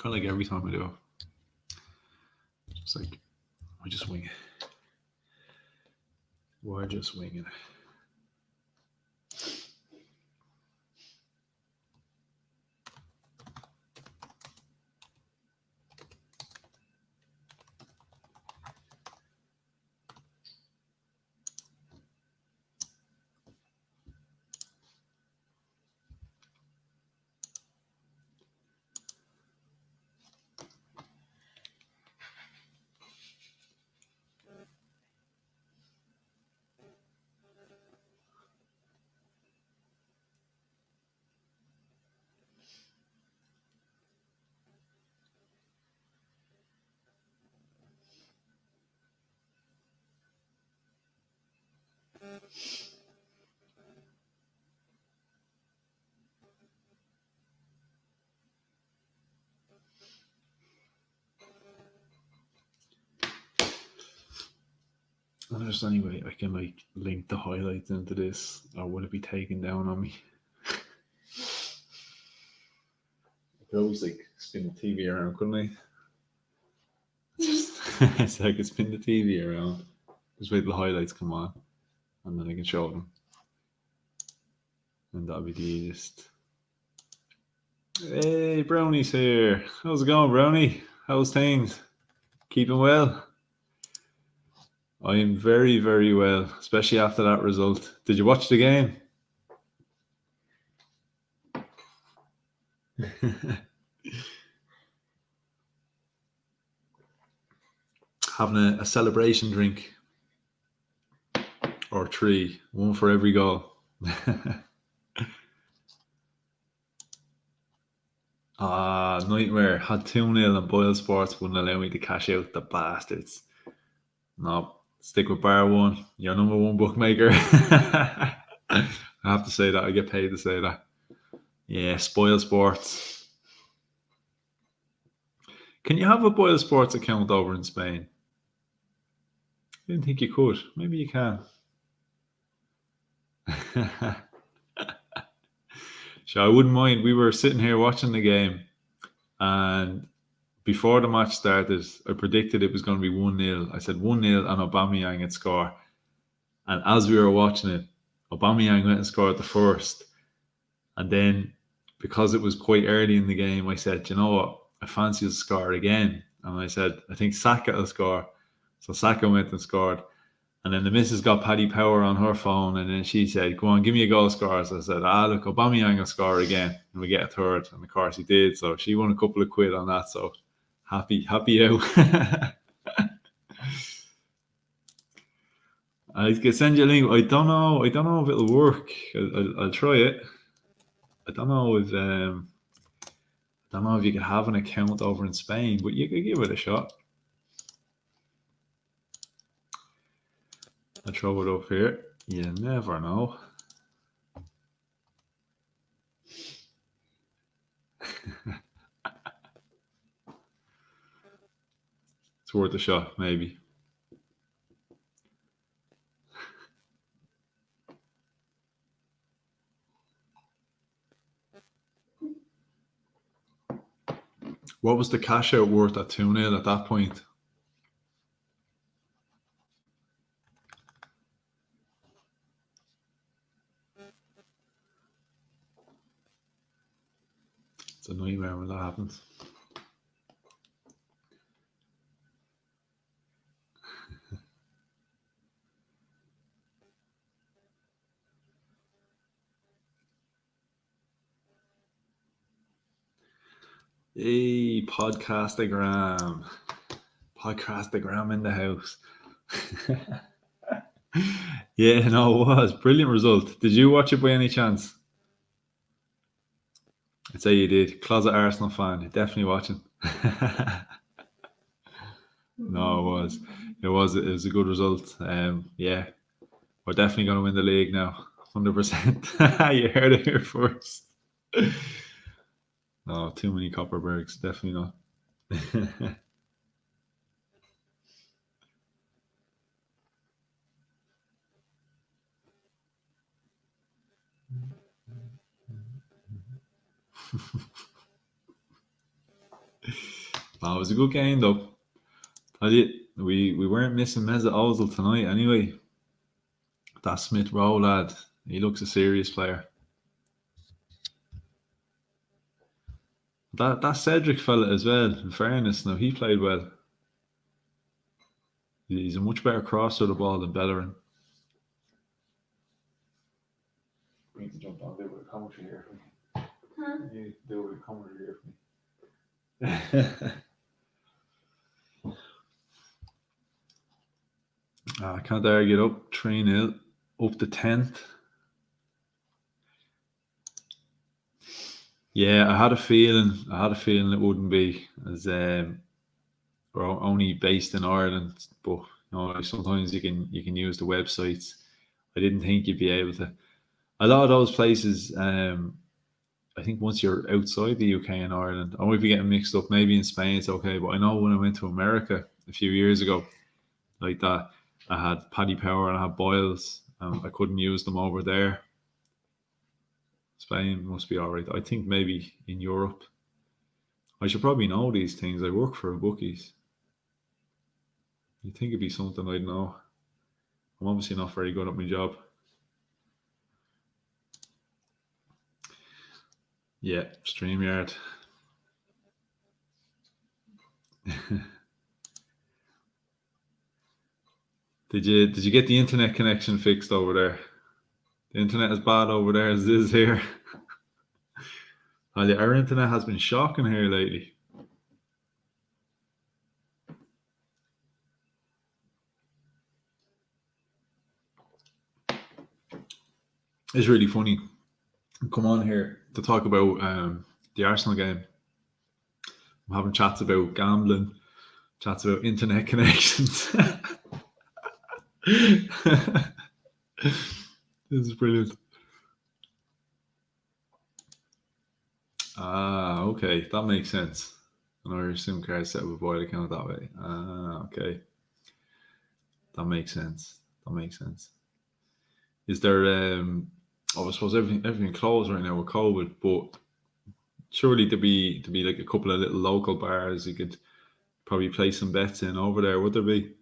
Kind of like every time I do it. Just like, I just wing it. We're just winging it. There's any way I can like link the highlights into this, or would it be taken down on me? I could always like spin the TV around, couldn't I? So I could spin the TV around, just wait till the highlights come on, and then I can show them, and that'll be the easiest. Hey, Brownie's here. How's it going, Brownie? How's things? Keeping well? I am very, very well, especially after that result. Did you watch the game? Having a celebration drink or three, one for every goal. Nightmare. Had 2-0 and Boyle Sports wouldn't allow me to cash out, the bastards. No, stick with bar one, your number one bookmaker. I have to say that. I get paid to say that. Yeah, Spoil Sports. Can you have a Boyle Sports account over in Spain? I didn't think you could. Maybe you can. So I wouldn't mind. We were sitting here watching the game, and before the match started, I predicted it was going to be 1-0. I said 1-0 and Aubameyang would score. And as we were watching it, Aubameyang went and scored the first. And then, because it was quite early in the game, I said, you know what? I fancy to score again. And I said, I think Saka will score. So Saka went and scored. And then the missus got Paddy Power on her phone, and then she said, go on, give me a goal scorer. So I said, look, Aubameyang will score again. And we get a third. And of course he did. So she won a couple of quid on that. So happy out. I can send you a link. I don't know if it'll work. I'll try it. I don't know if you could have an account over in Spain, but you could give it a shot. I'll throw it up here. You never know. It's worth a shot, maybe. What was the cash out worth at 2-0 at that point? It's a nightmare when that happens. Hey, podcastagram in the house. Yeah, no, it was brilliant result. Did you watch it by any chance? I'd say you did. Closet Arsenal fan, definitely watching. No, it was a good result. Yeah, we're definitely going to win the league now, 100%. You heard it here first. No, too many Copperbergs, definitely not. It was a good game though. Tell you, we weren't missing Mesut Ozil tonight anyway. That Smith Rowe lad, he looks a serious player. That Cedric fella as well, in fairness, now he played well. He's a much better crosser of the ball than Bellerin. You can jump on, do a bit of commentary here for me. You do a bit of commentary here for me. I can't argue it up 3-0, up to 10th. Yeah, I had a feeling it wouldn't be, as we're only based in Ireland, but sometimes you can use the websites. I didn't think you'd be able to. A lot of those places, I think once you're outside the UK and Ireland, I might be getting mixed up. Maybe in Spain it's okay, but I know when I went to America a few years ago, like that, I had Paddy Power and I had Boyles. I couldn't use them over there. Spain must be all right. I think maybe in Europe. I should probably know these things. I work for bookies. You'd think it'd be something I'd know. I'm obviously not very good at my job. Yeah, StreamYard. Did you get the internet connection fixed over there? The internet is bad over there as it is here. Our internet has been shocking here lately. It's really funny. Come on here to talk about the Arsenal game. I'm having chats about gambling, chats about internet connections. This is brilliant. Okay, that makes sense. An Irish SIM card set with a void account that way. Okay. That makes sense. Is there I suppose everything closed right now with COVID, but surely to be like a couple of little local bars you could probably play some bets in over there, would there be?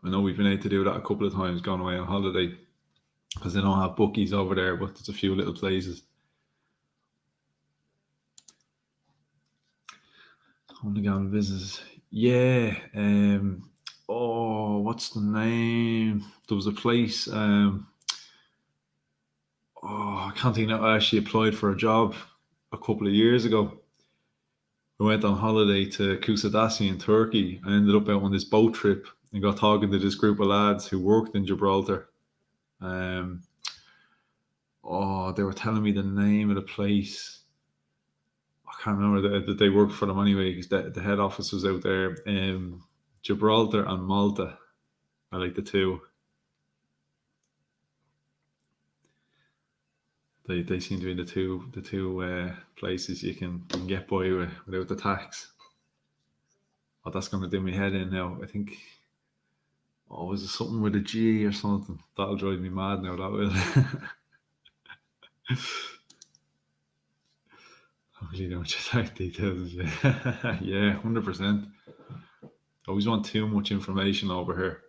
I know we've been able to do that a couple of times, gone away on holiday, because they don't have bookies over there, but there's a few little places. On the gambling business. Yeah. What's the name? There was a place. I can't think now. I actually applied for a job a couple of years ago. I went on holiday to Kusadasi in Turkey. I ended up out on this boat trip and got talking to this group of lads who worked in Gibraltar. They were telling me the name of the place. I can't remember that they worked for them anyway, because the head office was out there. Gibraltar and Malta are like the two. They seem to be the two places you can get by without the tax. Oh, that's going to do my head in now. I think. Was it something with a G or something? That'll drive me mad now. That will. I really don't just like details. Yeah, 100%. Always want too much information over here.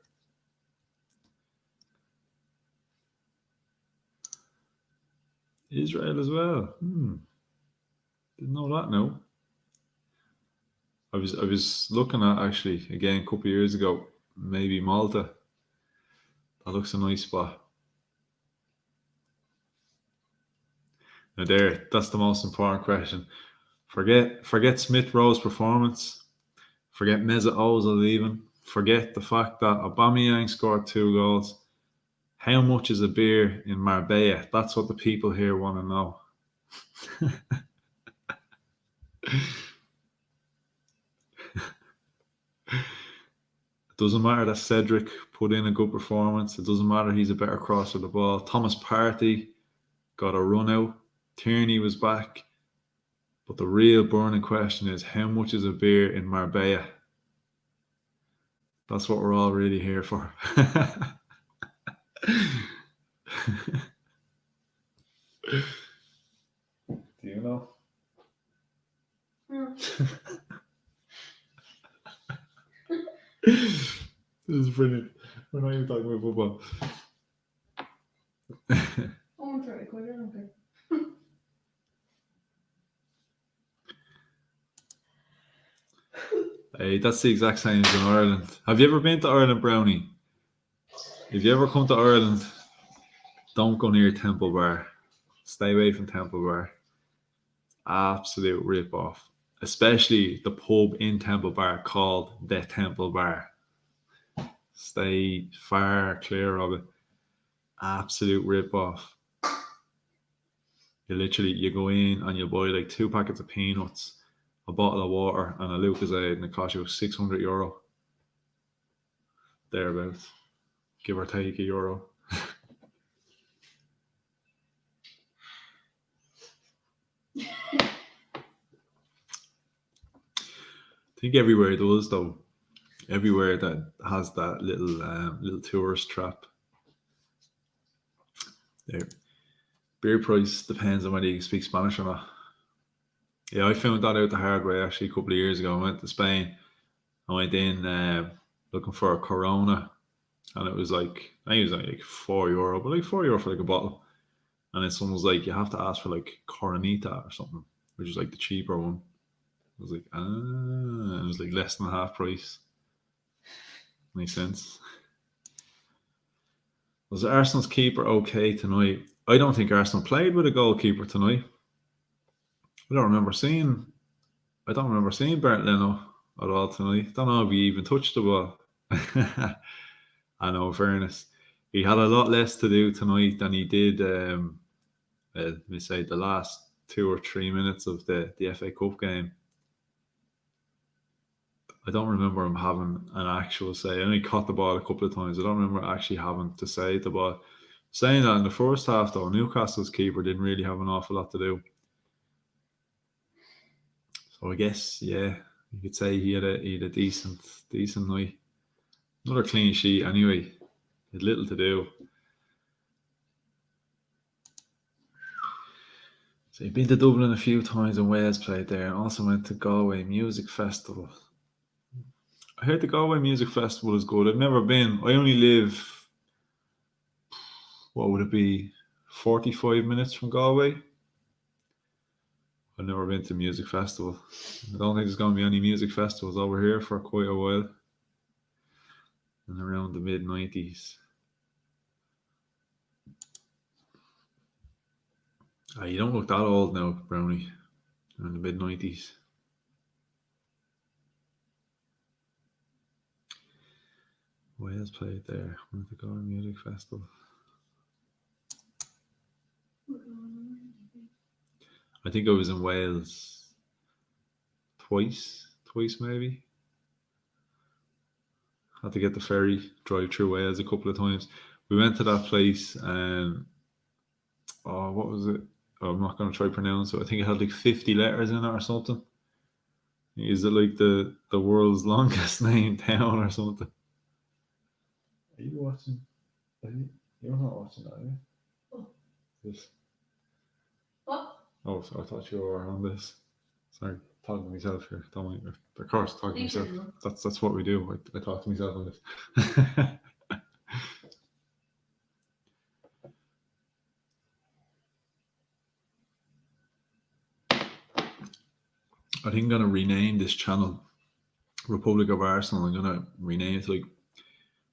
Israel as well. Didn't know that. No. I was looking at actually again a couple of years ago. Maybe Malta. That looks a nice spot. Now that's the most important question. Forget Smith Rowe's performance. Forget Mesut Ozil even. Forget the fact that Aubameyang scored 2 goals. How much is a beer in Marbella? That's what the people here want to know. It doesn't matter that Cedric put in a good performance. It doesn't matter he's a better crosser of the ball. Thomas Partey got a run out. Tierney was back. But the real burning question is, how much is a beer in Marbella? That's what we're all really here for. Do you know? This is brilliant. We're not even talking about football. I want to try it. Okay. Hey, that's the exact same as in Ireland. Have you ever been to Ireland, Brownie? If you ever come to Ireland, don't go near Temple Bar. Stay away from Temple Bar. Absolute rip off. Especially the pub in Temple Bar called the Temple Bar. Stay far clear of it. Absolute rip off. You go in and you buy like 2 packets of peanuts, a bottle of water, and a Lucozade, and it costs you €600. Thereabouts. Give or take €1. I think everywhere does though. Everywhere that has that little tourist trap. There. Beer price depends on whether you speak Spanish or not. Yeah, I found that out the hard way actually a couple of years ago. I went to Spain. I went in looking for a Corona, and it was like I think it was like €4, but like €4 for like a bottle. And then someone was like, you have to ask for like Coronita or something, which is like the cheaper one. I was like, and it was like less than half price. Makes sense. Was Arsenal's keeper okay tonight? I don't think Arsenal played with a goalkeeper tonight. I don't remember seeing Bernd Leno at all tonight. Don't know if he even touched the ball. I know, in fairness. He had a lot less to do tonight than he did, let me say, the last 2 or 3 minutes of the FA Cup game. I don't remember him having an actual say. I only caught the ball a couple of times. I don't remember actually having to say the ball. Saying that in the first half, though, Newcastle's keeper didn't really have an awful lot to do. So I guess, yeah, you could say he had a decent night. Another clean sheet anyway. He had little to do. So he'd been to Dublin a few times and Wales played there, and also went to Galway Music Festival. I heard the Galway Music Festival is good. I've never been. I only live, what would it be, 45 minutes from Galway. I've never been to a music festival. I don't think there's going to be any music festivals over here for quite a while. And around the mid-90s. You don't look that old now, Brownie. In the mid-90s. Wales played there. Went to Galway Music Festival. I think I was in Wales twice maybe. Had to get the ferry, drive through Wales a couple of times. We went to that place and what was it? Oh, I'm not going to try to pronounce it. I think it had like 50 letters in it or something. Is it like the world's longest named town or something? Are you watching? You're not watching that, are you? Oh. This. What? Oh, so I thought you were on this. Sorry, talking to myself here. Don't mind. Of course, talking to myself. That's what we do. I talk to myself on this. I think I'm going to rename this channel Republic of Arsenal. I'm going to rename it like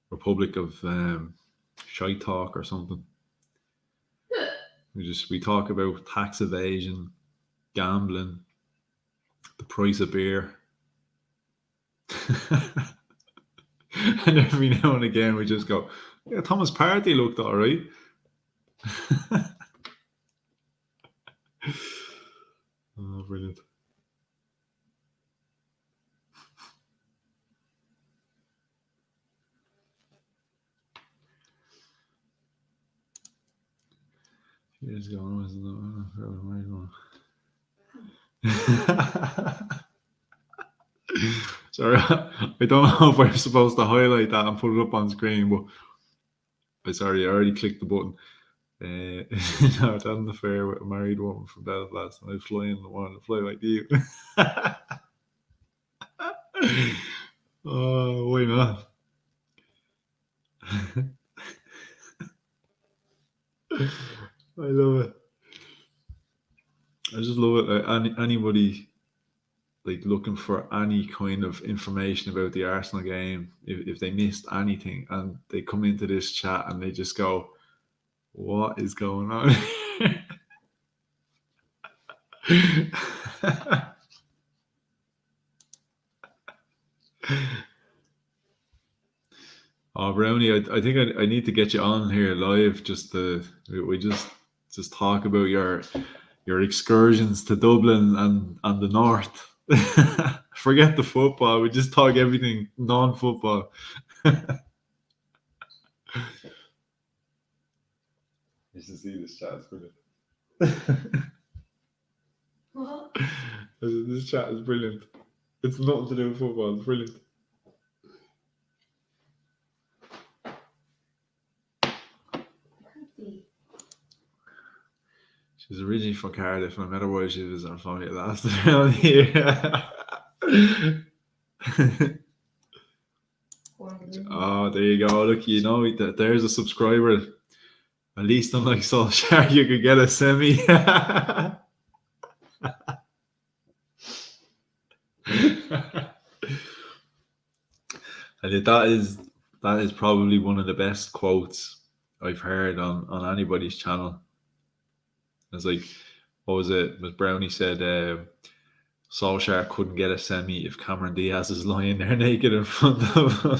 Republic of Shite Talk or something. We talk about tax evasion, gambling, the price of beer. And every now and again we just go, yeah, Thomas Partey looked all right. Oh, brilliant. Years ago, I Sorry, I don't know if I'm supposed to highlight that and put it up on screen, but I already clicked the button. I was having an affair with a married woman from Belfast, and I was flying the one to fly like you. Oh, why not? I love it. I just love it. Anybody like looking for any kind of information about the Arsenal game, if they missed anything, and they come into this chat and they just go, "What is going on?" Oh, Brownie, I think I need to get you on here live just to we just talk about your excursions to Dublin and the north. Forget the football. We just talk everything non-football. You should see this chat. It's brilliant. What? This chat is brilliant. It's nothing to do with football. It's brilliant. Can't see. She's originally from Cardiff, and I met her while she was on family last around here. Oh, there you go. Look, you know, there's a subscriber. At least unlike Solskjaer, you could get a semi. And that is probably one of the best quotes I've heard on anybody's channel. It's like, what was it? Was Brownie said Solskjaer couldn't get a semi if Cameron Diaz is lying there naked in front of him.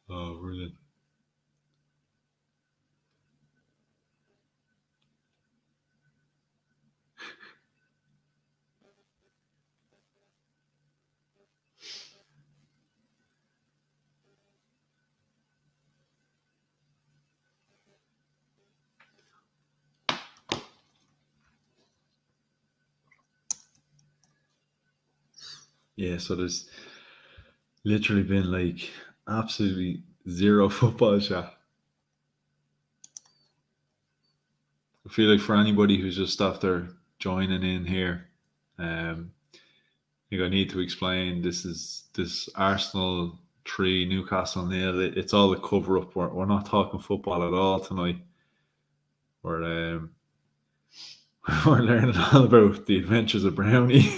Oh, brilliant. Yeah, so there's literally been like absolutely zero football chat. I feel like for anybody who's just after joining in here, I think I need to explain this Arsenal 3, Newcastle 0. It's all a cover up. We're not talking football at all tonight. We're we're learning all about the adventures of Brownie.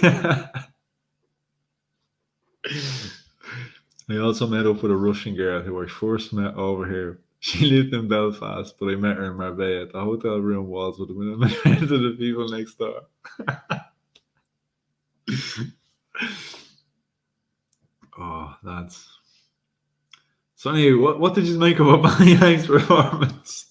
I also met up with a Russian girl who I first met over here. She lived in Belfast, but I met her in Marbella. The hotel room walls would have been amazing to the people next door. Oh, lads. So anyway, what did you make of Aubameyang's performance?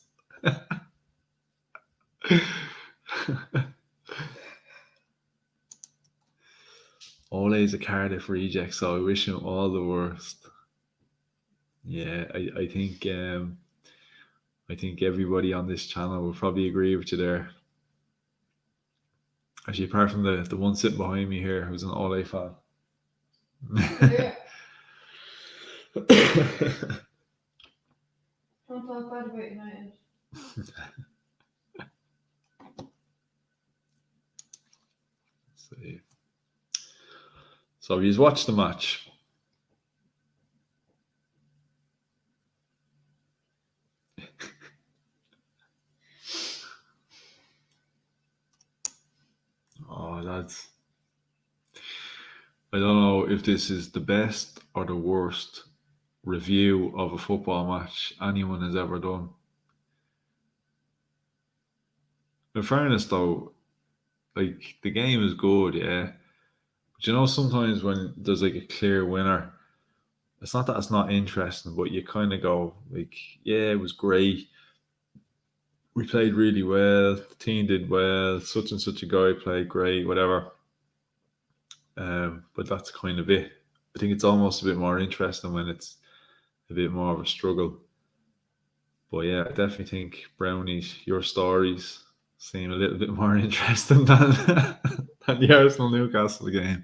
Ole's a Cardiff reject, so I wish him all the worst. Yeah, I think everybody on this channel will probably agree with you there. Actually, apart from the one sitting behind me here, who's an Ole fan. Yeah. Don't talk bad about United. So he's watched the match. Oh, lads. I don't know if this is the best or the worst review of a football match anyone has ever done. In fairness, though, like the game is good, yeah. But you know, sometimes when there's like a clear winner, it's not that it's not interesting, but you kind of go like, yeah, it was great. We played really well. The team did well. Such and such a guy played great, whatever. But that's kind of it. I think it's almost a bit more interesting when it's a bit more of a struggle. But yeah, I definitely think Brownies, your stories seem a little bit more interesting than the Arsenal Newcastle game.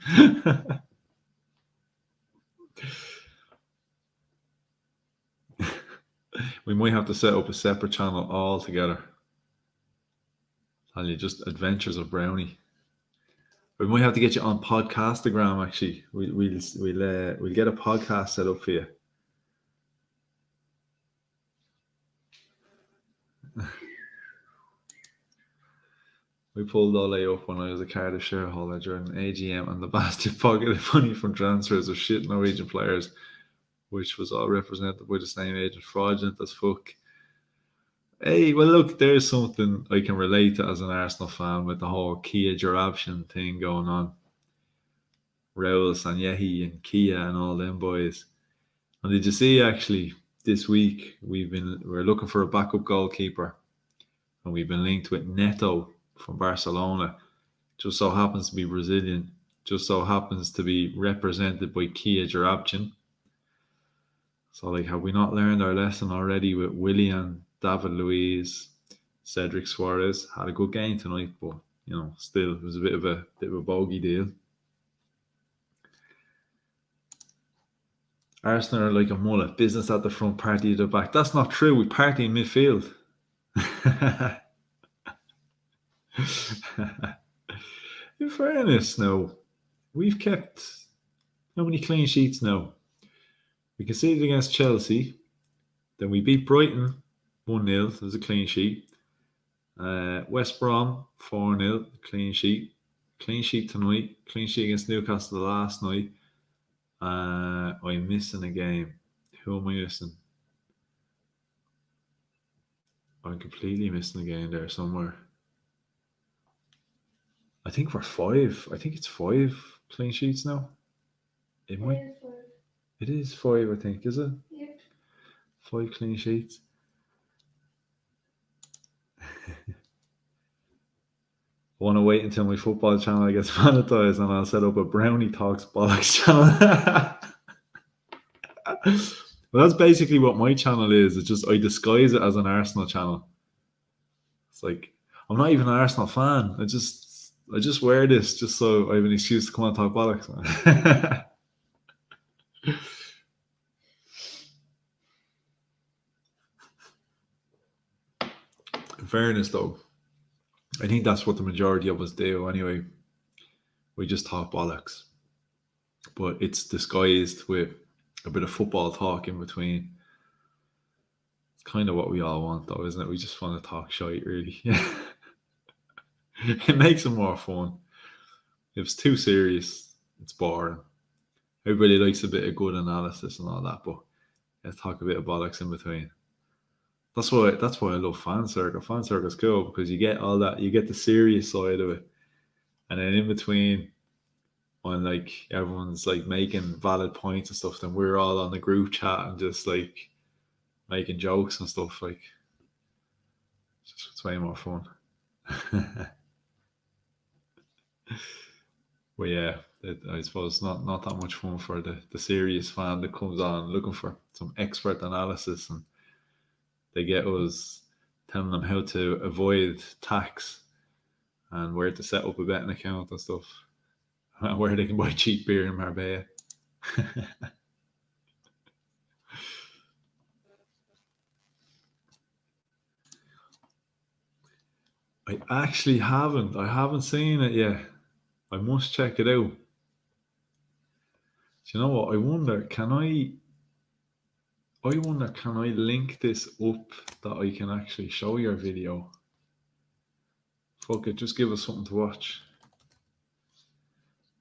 We might have to set up a separate channel altogether. Tell you, just Adventures of Brownie. We might have to get you on Podcastagram. Actually, we'll get a podcast set up for you. We pulled all that up when I was a Cardiff shareholder during AGM, and the bastard pocketed money from transfers of shit Norwegian players, which was all represented by the same agent. Fraudulent as fuck. Hey, well, look, there's something I can relate to as an Arsenal fan with the whole Kia Jarabshin thing going on. Raul Sanyehi and Kia and all them boys. And did you see, actually, this week we're looking for a backup goalkeeper, and we've been linked with Neto from Barcelona. Just so happens to be Brazilian. Just so happens to be represented by Kia Jarabchin. So, like, have we not learned our lesson already with Willian, David Luiz, Cedric Suarez? Had a good game tonight, but still it was a bit of a bogey deal. Arsenal are like a mullet, business at the front, party at the back. That's not true. We party in midfield. In fairness, now, we've kept how many clean sheets now? We conceded against Chelsea, then we beat Brighton 1-0, it was a clean sheet. West Brom 4-0, clean sheet. Clean sheet tonight, clean sheet against Newcastle last night. I'm missing a game. Who am I missing? I'm completely missing a game there somewhere. I think we're 5. I think it's 5 clean sheets now. It is 5, I think, is it? Yeah. 5 clean sheets. I want to wait until my football channel gets monetized and I'll set up a Brownie Talks Bollocks channel. Well, that's basically what my channel is. It's just I disguise it as an Arsenal channel. It's like, I'm not even an Arsenal fan. I just wear this just so I have an excuse to come on and talk bollocks. In fairness, though, I think that's what the majority of us do anyway. We just talk bollocks. But it's disguised with a bit of football talk in between. It's kind of what we all want, though, isn't it? We just want to talk shite, really. It makes it more fun. If it's too serious, it's boring. Everybody likes a bit of good analysis and all that, but let's talk a bit of bollocks in between. That's why I love Fan Circle. Fan Circle's cool because you get all that, you get the serious side of it, and then in between, when like everyone's like making valid points and stuff, then we're all on the group chat and just like making jokes and stuff. Like, it's way more fun. But yeah, I suppose not that much fun for the serious fan that comes on looking for some expert analysis, and they get us telling them how to avoid tax and where to set up a betting account and stuff, and where they can buy cheap beer in Marbella. I actually haven't. I haven't seen it yet. I must check it out. Do you know what? I wonder, can I link this up that I can actually show your video? Fuck it, just give us something to watch.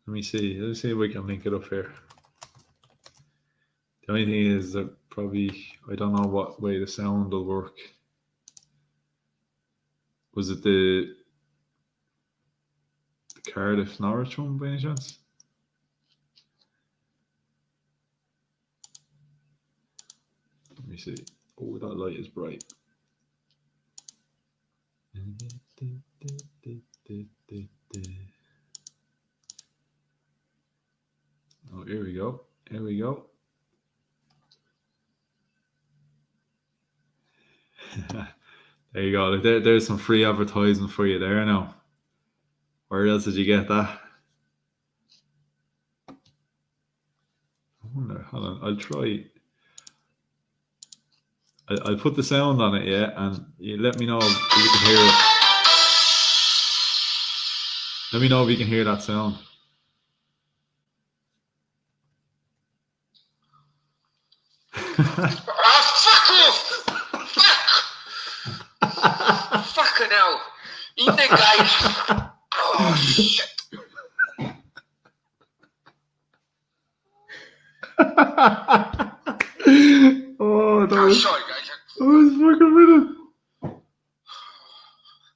Let me see if we can link it up here. The only thing is that probably, I don't know what way the sound will work. Was it the Cardiff Norwich one by any chance? Let me see. Oh, that light is bright. Oh, here we go. Here we go. There you go. There's some free advertising for you there now. Where else did you get that? I wonder. Hold on. I'll try I'll put the sound on it, yeah, and you let me know if you can hear it. Let me know if you can hear that sound. Fucking hell. Evening, guys. Oh, shit. Oh, that was Sorry, guys. fucking brilliant.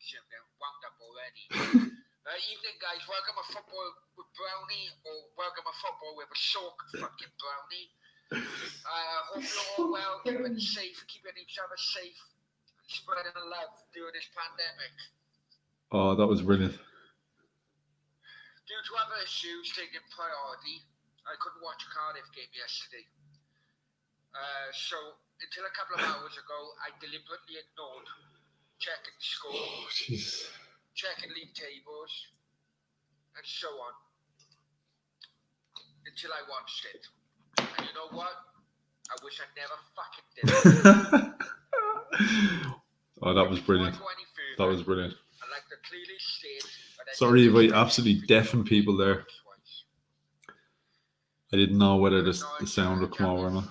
Shit, I'm wound up already. Evening, guys. Welcome to Football with Brownie, or welcome to Football with a soaked fucking Brownie. Hope you're all well, keeping safe, keeping each other safe, and spreading the love during this pandemic. Oh, that was brilliant. Due to other issues taking priority, I couldn't watch a Cardiff game yesterday. So until a couple of hours ago, I deliberately ignored checking score, Oh, jeez. checking league tables, and so on, until I watched it. And you know what? I wish I never fucking did it. Oh, that was Before I brilliant. go any further, That was brilliant. I'd like to clearly state that I Sorry if never I absolutely deafened people there. twice. I didn't know whether the Acknowledge, sound would come over or not. a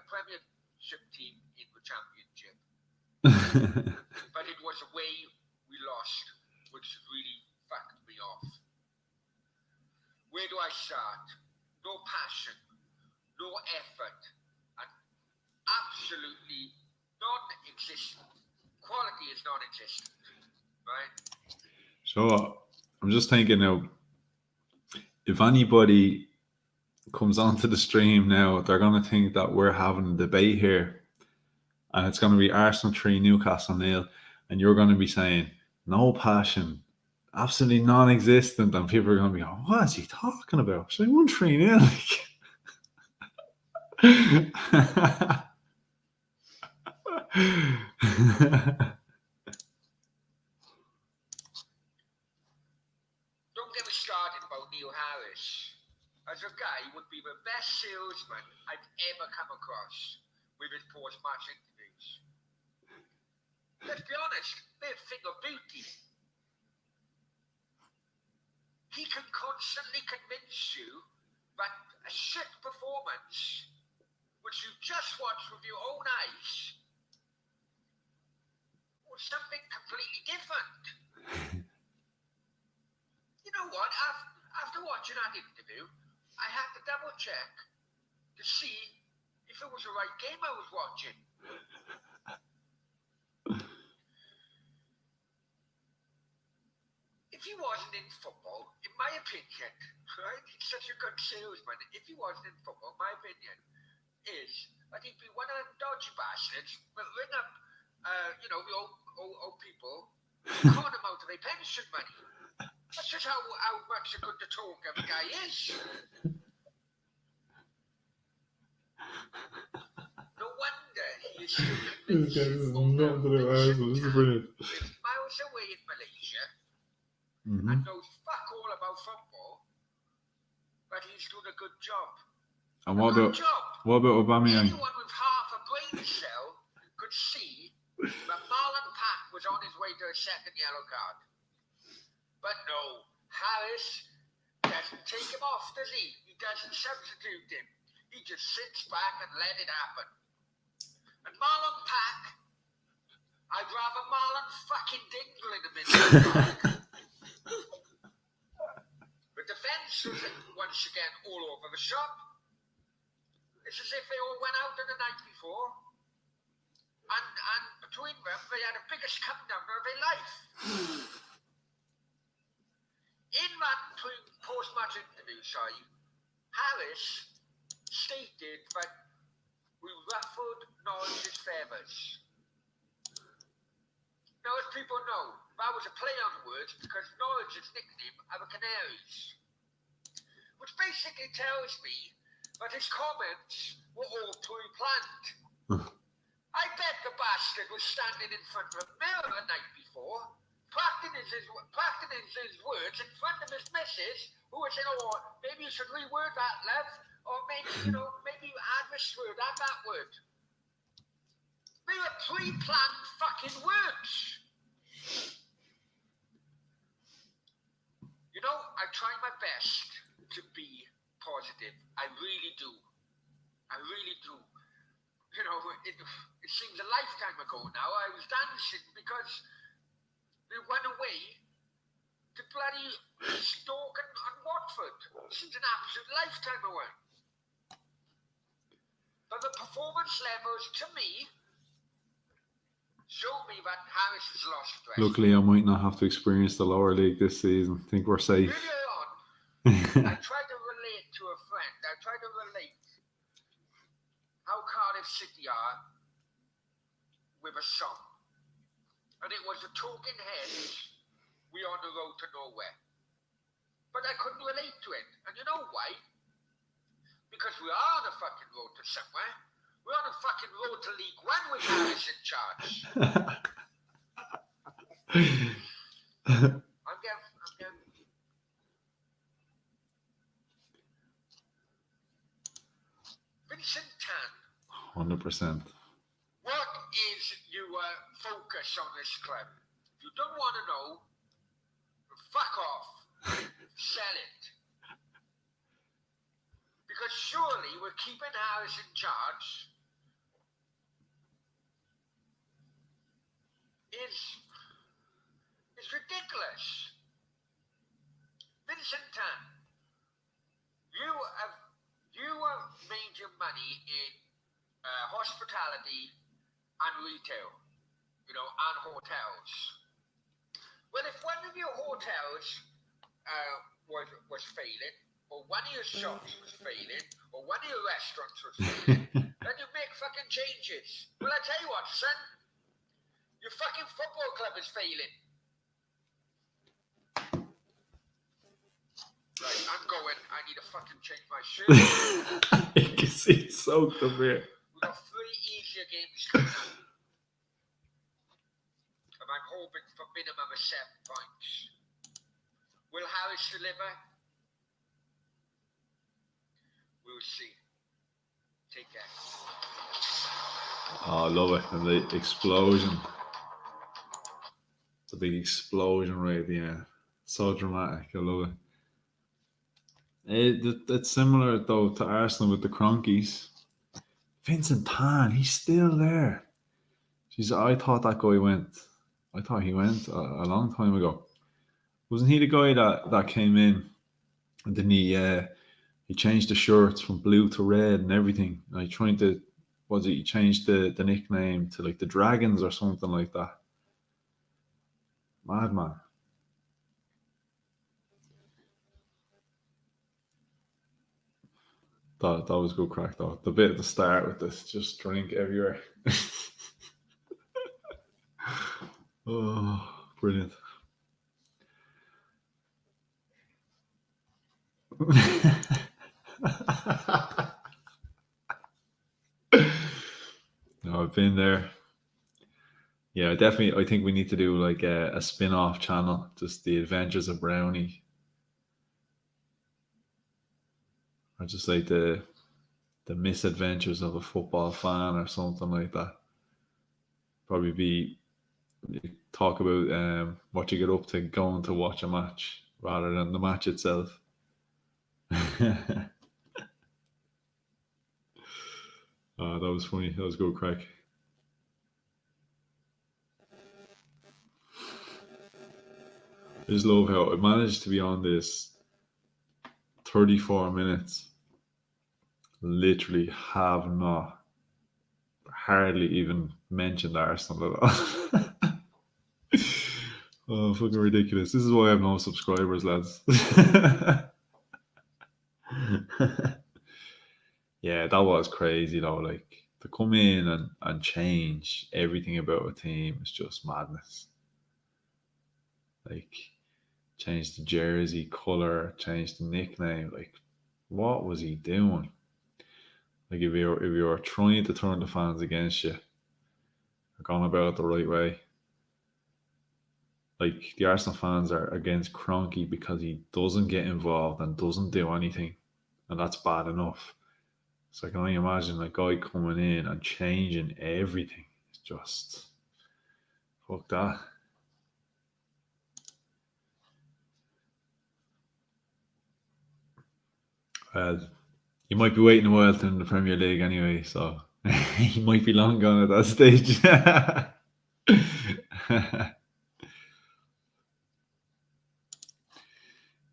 Premiership team in the Championship, but it was a way we lost, which really fucked me off. Where do I start? No passion, no effort, and absolutely non-existent. Quality is non-existent, right? So I'm just thinking now, if anybody comes onto the stream now, they're going to think that we're having a debate here, and it's going to be Arsenal 3, Newcastle 0, and you're going to be saying no passion, absolutely non-existent, and people are going to be going, what is he talking about? So they won 3-0. Don't get me started about Neil Harris. As a guy, he would be the best salesman I've ever come across with his post-match interviews. Let's be honest, they're a thing of beauty. He can constantly convince you that a shit performance, which you just watched with your own eyes, was something completely different. You know what? After watching that interview, I had to double check to see if it was the right game I was watching. If he wasn't in football, in my opinion, right? He's such a good salesman. If he wasn't in football, my opinion is that he'd be one of them dodgy bastards that ring up, the old people, and con them out of their pension money. That's just how much a good talk of a guy is. No wonder he is still convinced. This is brilliant. Lives miles away in Malaysia Mm-hmm. and knows fuck all about football, but he's doing a good job. And what about Aubameyang? Anyone with half a brain cell could see that Marlon Pack was on his way to a second yellow card. But no, Harris doesn't take him off, does he? He doesn't substitute him. He just sits back and let it happen. And Marlon Pack, I'd rather Marlon fucking Dingle in a minute. The defence was once again all over the shop. It's as if they all went out the night before. And between them, they had the biggest come down of their life. In that post-match interview, Harris stated that we ruffled Norwich's feathers. Now, as people know, that was a play on words because Norwich's nickname are the Canaries. Which basically tells me that his comments were all pre-planned. I bet the bastard was standing in front of a mirror the night before, practicing his words in front of his missus, who was saying, oh, maybe you should reword that, love, or maybe, maybe you add this word, add that word. They are pre-planned fucking words. You know, I try my best to be positive. I really do. I really do. You know, it seems a lifetime ago now. I was dancing because they went away to bloody Stoke and Watford. It seems an absolute lifetime away. But the performance levels, to me, show me that Harris has lost breath. Luckily, I might not have to experience the lower league this season. I think we're safe. Earlier on, I tried to relate to a friend. I tried to relate how Cardiff City are with a song. And it was the Talking Heads, We On the Road to Nowhere. But I couldn't relate to it. And you know why? Because we are on a fucking road to somewhere. We're on a fucking road to League One with Harris in charge. I'm getting... Vincent Tan. 100%. What is your focus on this club? If you don't want to know, fuck off. Sell it. Because surely we're keeping Harris in charge is ridiculous. Vincent Tan, you have made your money in hospitality and retail, you know, and hotels. Well, if one of your hotels was failing, or one of your shops was failing, or one of your restaurants was failing, then you make fucking changes. Well, I tell you what, son, your fucking football club is failing. Right, I'm going. I need to fucking change my shirt. You can see it's soaked up here. We've got 3 easier games coming up. And I'm hoping for minimum of 7 points. Will Harris deliver? We'll see. Take care. Oh, I love it. And the explosion. The big explosion right at the end. So dramatic. I love it. It's similar though to Arsenal with the Cronkies. Vincent Tan, he's still there. Jeez, I thought that guy went. I thought he went a long time ago. Wasn't he the guy that came in and then he changed the shirts from blue to red and everything? And he changed the nickname to like the Dragons or something like that. Madman. That was good crack though. The bit at the start with this, just drink everywhere. Oh, brilliant. No, I've been there. Yeah, definitely. I think we need to do like a spin-off channel, just the adventures of Brownie. Or just like the misadventures of a football fan or something like that. Probably be talk about what you get up to going to watch a match rather than the match itself. Oh, that was funny. That was good crack. I just love how I managed to be on this 34 minutes. Literally have not hardly even mentioned Arsenal at all. Oh, fucking ridiculous. This is why I have no subscribers, lads. Yeah, that was crazy though. Like to come in and change everything about a team is just madness. Like change the jersey colour, change the nickname. Like what was he doing? Like if you're trying to turn the fans against you, you're going about it the right way. Like the Arsenal fans are against Kroenke because he doesn't get involved and doesn't do anything, and that's bad enough. So I can only imagine a guy coming in and changing everything. It's just fuck that. Well, you might be waiting a while to in the Premier League anyway, so he might be long gone at that stage.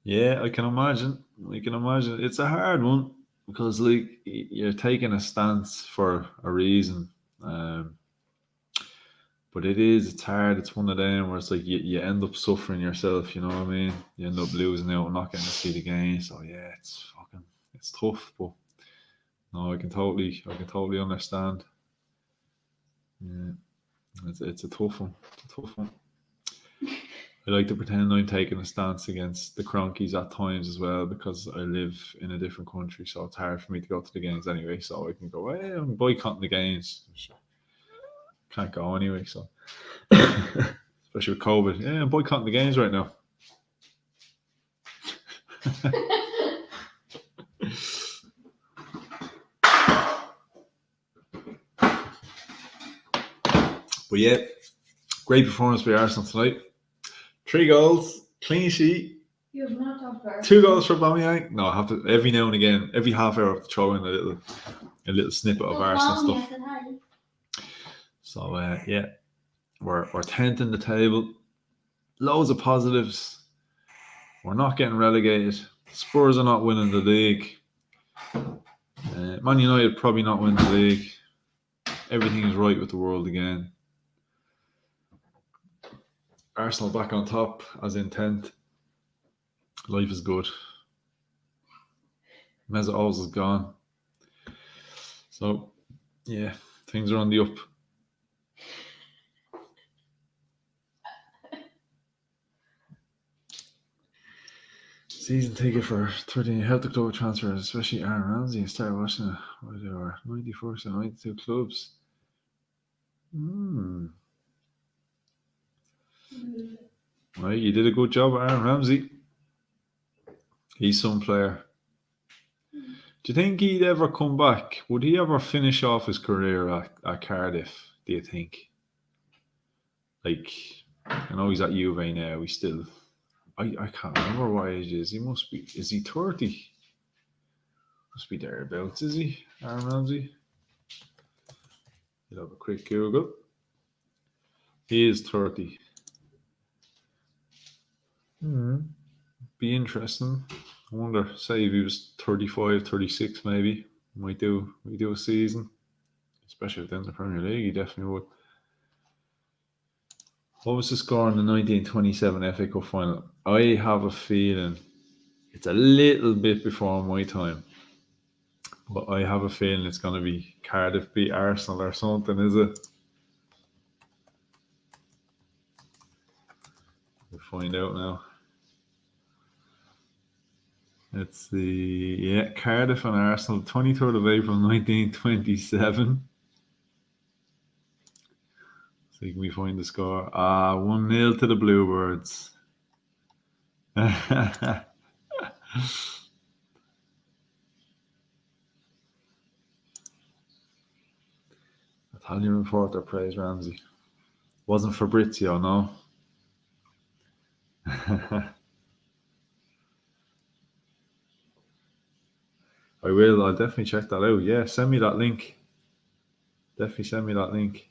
Yeah, I can imagine. It's a hard one because, like, you're taking a stance for a reason. Um, but it's hard. It's one of them where it's like you end up suffering yourself, you know what I mean? You end up losing out and not getting to see the game. So yeah, it's tough, but no, I can totally understand. Yeah, it's a tough one. It's a tough one. I like to pretend I'm taking a stance against the Cronkies at times as well because I live in a different country, so it's hard for me to go to the games anyway. So I can go, hey, I'm boycotting the games. Can't go anyway, so especially with COVID. Yeah, I'm boycotting the games right now. But yeah, great performance by Arsenal tonight. 3 goals, clean sheet. You have not talked about 2 goals for Aubameyang. No, I have to every now and again, every half hour, I have to throw in a little snippet of Arsenal stuff. So yeah, we're 10th in the table. Loads of positives. We're not getting relegated. Spurs are not winning the league. Man United probably not winning the league. Everything is right with the world again. Arsenal back on top, as in 10th. Life is good. Mesut Ozil is gone. So, yeah, things are on the up. Season ticket for 13 helped the club transfers, especially Aaron Ramsey. I started watching it. What there were 94 and 92 clubs. Right, you did a good job, Aaron Ramsey. He's some player. Do you think he'd ever come back? Would he ever finish off his career at Cardiff, do you think? Like, I know he's at Juve now. He's still... I can't remember what age he is. He must be... Is he 30? Must be thereabouts, is he? Aaron Ramsey? You'll have a quick Google. He is 30. Be interesting. I wonder, say if he was 35, 36 maybe, we do a season. Especially if they're in the Premier League, he definitely would. What was the score in the 1927 FA Cup final? I have a feeling it's a little bit before my time. But I have a feeling it's going to be Cardiff beat Arsenal or something, is it? We'll find out now. Let's see. Yeah, Cardiff and Arsenal, 23rd of April 1927. See, can we find the score? 1-0 to the Bluebirds. Italian reporter praised Ramsey. Wasn't Fabrizio, no. I will. I'll definitely check that out. Yeah, send me that link. Definitely send me that link.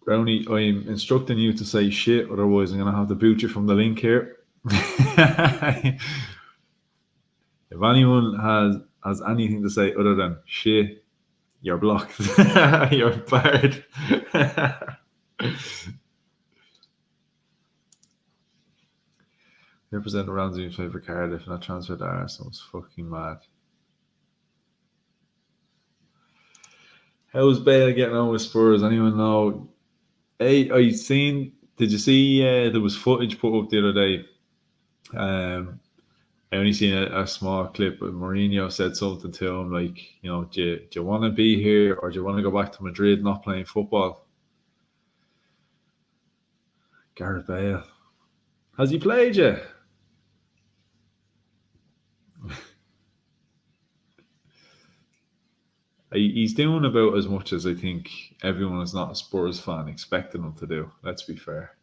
Brownie, I'm instructing you to say shit, otherwise I'm going to have to boot you from the link here. If anyone has anything to say other than shit, you're blocked. You're barred. Represent Ramsey in favour of Cardiff, not transferred to Arsenal. It's fucking mad. How's Bale getting on with Spurs? Anyone know? Hey, did you see there was footage put up the other day? I only seen a small clip, but Mourinho said something to him like, do you want to be here or do you want to go back to Madrid not playing football? Gareth Bale. Has he played yet? He's doing about as much as I think everyone who's not a Spurs fan expected him to do. Let's be fair.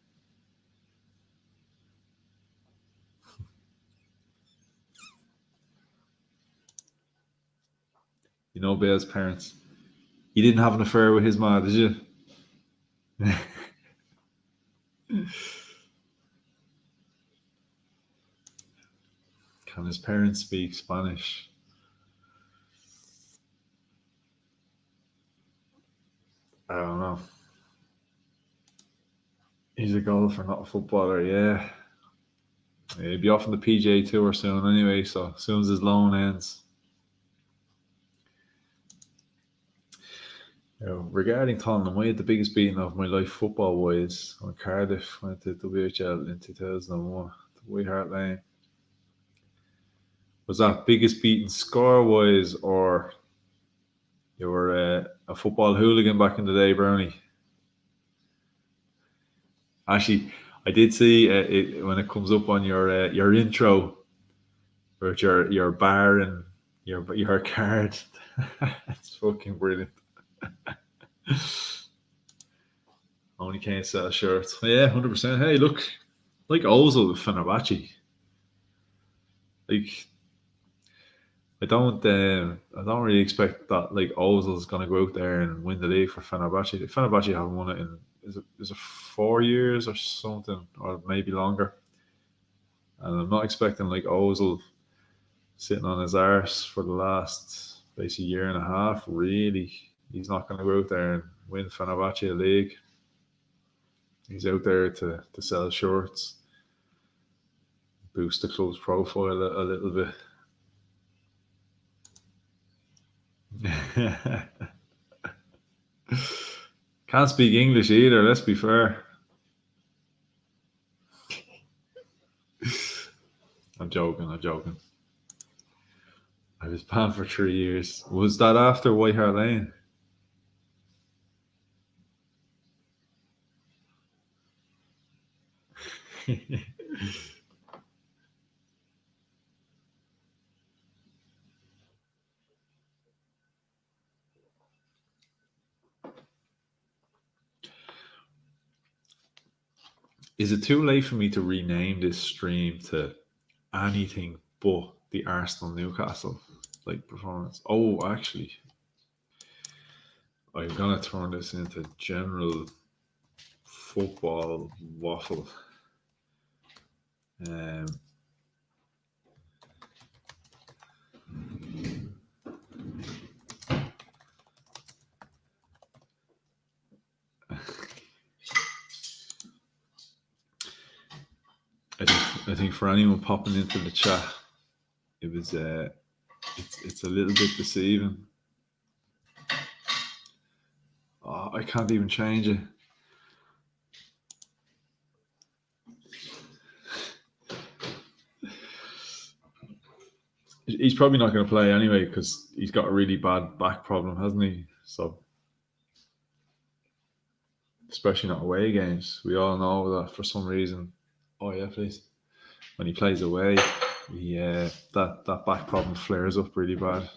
You know Bale's parents. You didn't have an affair with his ma, did you? Can his parents speak Spanish? I don't know. He's a golfer, not a footballer, yeah. He'll be off on the PGA Tour soon anyway, so as soon as his loan ends. Regarding Tottenham, I had the biggest beating of my life football-wise when Cardiff went to WHL in 2001 to White Hart Lane. Was that biggest beating score-wise, or you were a football hooligan back in the day, Brownie? Actually, I did see it when it comes up on your intro, or your bar and your card. It's fucking brilliant. Only can't sell shirts. Yeah, 100%. Hey, look, like Ozil with Fenerbahce. Like, I don't really expect that like Ozil's gonna go out there and win the league for Fenerbahce. Fenerbahce haven't won it in is it 4 years or something, or maybe longer. And I'm not expecting like Ozil sitting on his arse for the last basically year and a half. Really, he's not going to go out there and win Fenerbahce a league. He's out there to sell shirts, boost the club's profile a little bit. Can't speak English either, let's be fair. I'm joking. I was banned for 3 years. Was that after White Hart Lane? Is it too late for me to rename this stream to anything but the Arsenal Newcastle like performance? Oh, actually, I'm gonna turn this into general football waffle. I think for anyone popping into the chat, it was it's a little bit deceiving. Oh, I can't even change it. He's probably not going to play anyway because he's got a really bad back problem, hasn't he? So, especially not away games. We all know that for some reason. Oh yeah, please. When he plays away, that back problem flares up really bad.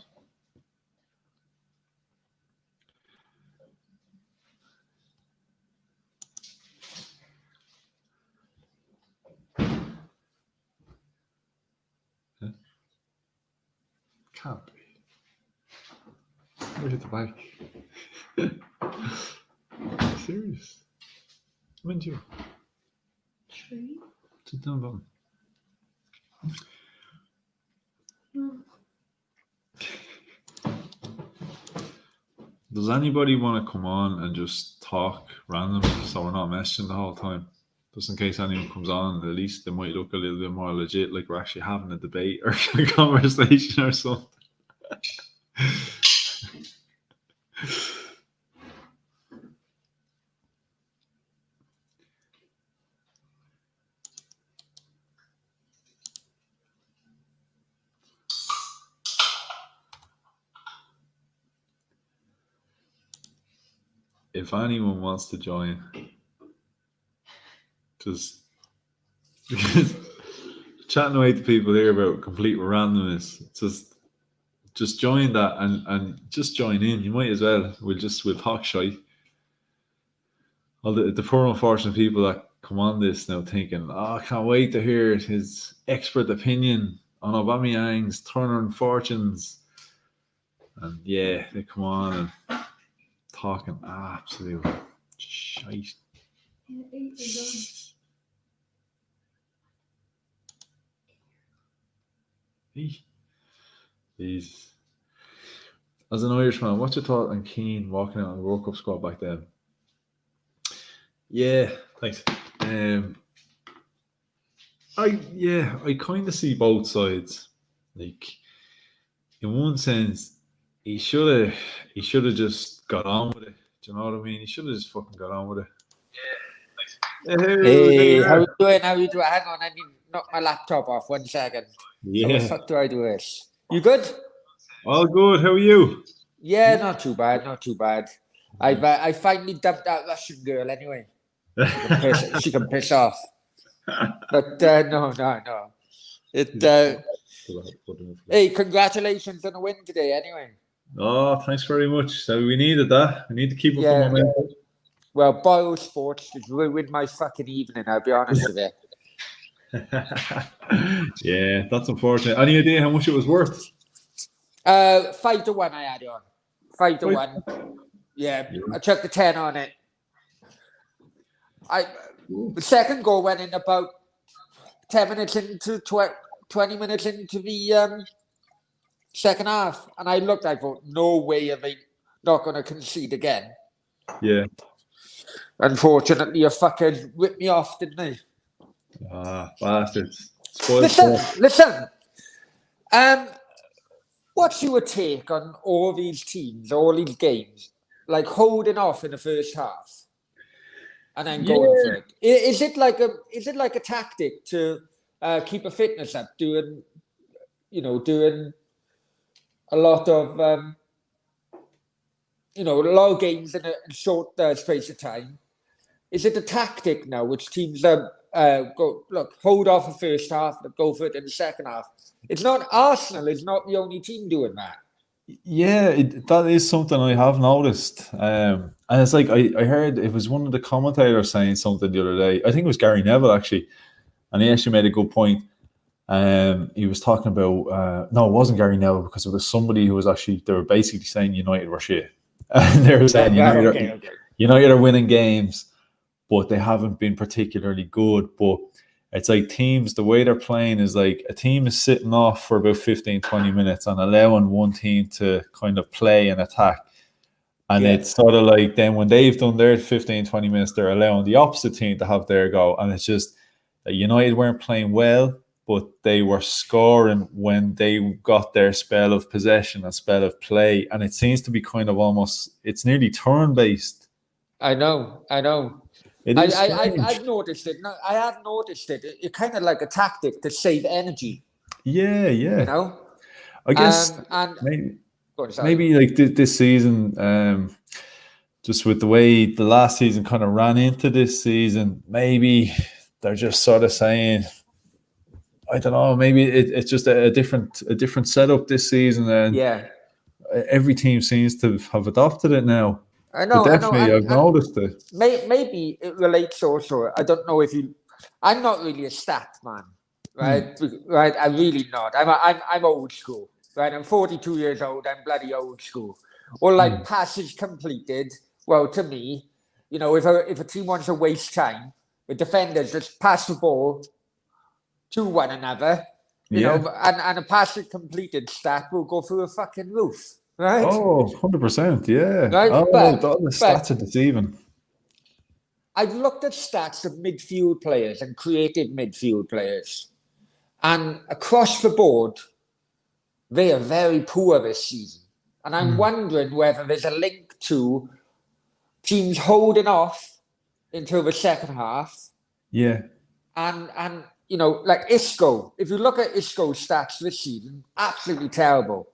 Yeah. Can't be. Where's the back? Serious? When's you? 3. Sit down, button. Does anybody want to come on and just talk randomly so we're not messaging the whole time? Just in case anyone comes on, at least they might look a little bit more legit, like we're actually having a debate or a conversation or something. If anyone wants to join, just chatting away to people here about complete randomness, just just join that and just join in. You might as well. We'll talk shy. All the poor unfortunate people that come on this now thinking, oh, I can't wait to hear his expert opinion on Aubameyang's turn fortunes. And yeah, they come on and talking absolute shite. He's as an Irishman, what's your thought on Keane walking out on the World Cup squad back then? Yeah, thanks. I kind of see both sides. Like, in one sense, he should have just got on with it. Do you know what I mean? He should have just fucking got on with it. Yeah, thanks. Hey, how you doing? Hang on, I need to knock my laptop off 1 second. Yeah. How the fuck do I do this? You good? All good. How are you? Yeah, not too bad. I finally dumped that Russian girl anyway. She can piss off. But no. Hey, congratulations on the win today anyway. Oh, thanks very much. So we needed that. We need to keep up the momentum. Well, Bio Sports just ruined my fucking evening, I'll be honest with you. Yeah, that's unfortunate. Any idea how much it was worth? 5-1 I had it on. 5-1. Yeah, I chucked the 10 on it. The second goal went in about 10 minutes into 20 minutes into the second half, and I thought, no way are they not going to concede again. Yeah. Unfortunately, a fucker ripped me off, didn't they? Ah, bastards. Listen. What's your take on all these teams, all these games, like holding off in the first half and then going for it? Is it like a tactic to keep a fitness up, doing a lot of games in a short space of time? Is it a tactic now which teams hold off the first half and go for it in the second half? It's not Arsenal. It's not the only team doing that. Yeah, that is something I have noticed. And it's like I heard it was one of the commentators saying something the other day. I think it was Gary Neville actually, and he actually made a good point. He was talking about no, it wasn't Gary Neville because it was somebody who was actually they were basically saying United were shit, and they were saying United are winning games, but they haven't been particularly good. But it's like teams, the way they're playing is like a team is sitting off for about 15, 20 minutes and allowing one team to kind of play and attack. And it's sort of like then when they've done their 15, 20 minutes, they're allowing the opposite team to have their go. And it's just that United weren't playing well, but they were scoring when they got their spell of possession and spell of play. And it seems to be kind of it's nearly turn-based. I know. I've noticed it. No, I have noticed it. It's kind of like a tactic to save energy. Yeah. You know? I guess maybe like this season, just with the way the last season kind of ran into this season, maybe they're just sort of saying, I don't know, maybe it's just a different setup this season, and every team seems to have adopted it now. I know. I've noticed it. Maybe it relates also. I don't know if you. I'm not really a stat man, right? Right. I'm really not. I'm old school, right? I'm 42 years old. I'm bloody old school. Or like passes completed. Well, to me, if a team wants to waste time, the defenders just pass the ball to one another, you know, and a passes completed stat will go through a fucking roof. Right? Oh, 100%, yeah. Right? The stats are deceiving. I've looked at stats of midfield players and creative midfield players, and across the board, they are very poor this season. And I'm wondering whether there's a link to teams holding off until the second half. Yeah. And like Isco, if you look at Isco's stats this season, absolutely terrible.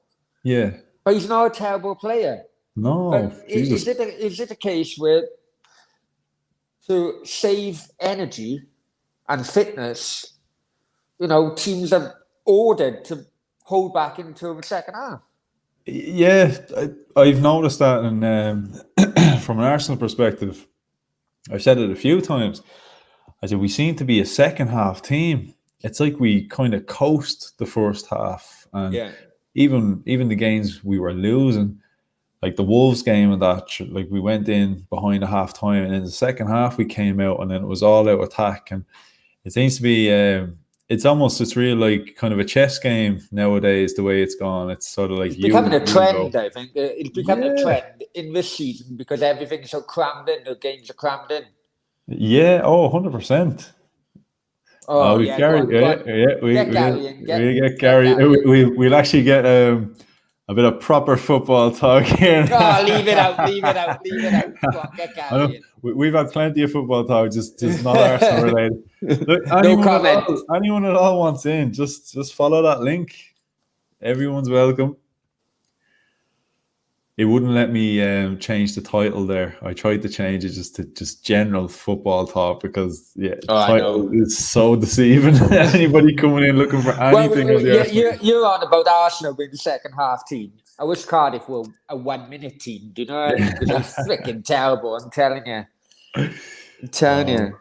Yeah. But he's not a terrible player. No. But is it a case where to save energy and fitness, teams are ordered to hold back until the second half? Yeah, I've noticed that, and from an Arsenal perspective, I've said it a few times. I said we seem to be a second half team. It's like we kind of coast the first half, and Yeah. even the games we were losing, like the Wolves game and that, like we went in behind a half time, and in the second half we came out, and then it was all out attack, and it seems to be. It's real like kind of a chess game nowadays. The way it's gone, it's sort of like It's becoming a you trend, go. I think. It's becoming a Yeah, trend in this season because everything's so crammed in, the games are crammed in. yeah. Oh, 100%. Oh, We yeah, go Gary, on, go yeah, on. yeah, Get Gary in, we get get Gary. Gary in. We'll actually get a bit of proper football talk here. Oh, leave it out, leave it out, leave it out. Go on, get I know Gary we've had plenty of football talk, just not Arsenal in. related. Look, No comment. anyone at all wants in, just follow that link. Everyone's welcome. It wouldn't let me change the title there. I tried to change it just to just general football talk because the Oh, I title know. is so deceiving. Anybody coming in looking for anything on the Arsenal. You're on about Arsenal being the second half team. I wish Cardiff were a 1 minute team. Do you know what I mean? Because they're freaking terrible. I'm telling you. I'm telling you.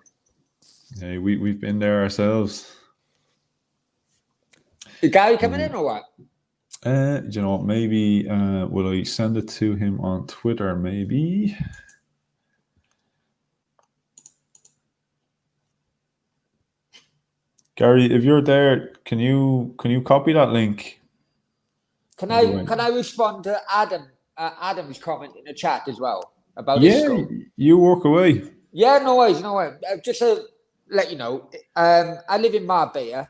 Hey, we've been there ourselves. Is Gary coming in or what? Do you know what? Maybe will I send it to him on Twitter? Maybe. Gary, if you're there, can you copy that link? Can I respond to Adam's comment in the chat as well about Yeah, Isco? you walk away. Yeah, no worries, no worries. Just to let you know, I live in Marbella.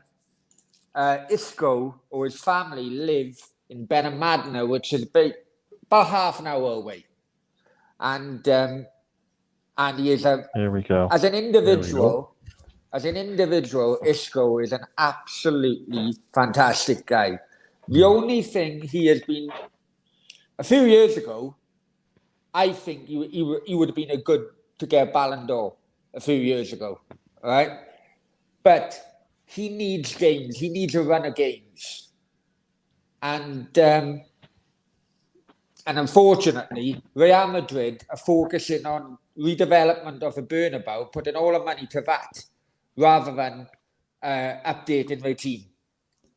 Isco or his family live in Benamadina, which is about half an hour away. And he is Here we go. as an individual, Isco is an absolutely fantastic guy. The only thing he has been, a few years ago, I think he would have been a good to get a Ballon d'Or a few years ago, all right? But he needs games. He needs a run of games, and unfortunately, Real Madrid are focusing on redevelopment of the Bernabeu, putting all the money to that, rather than updating their team.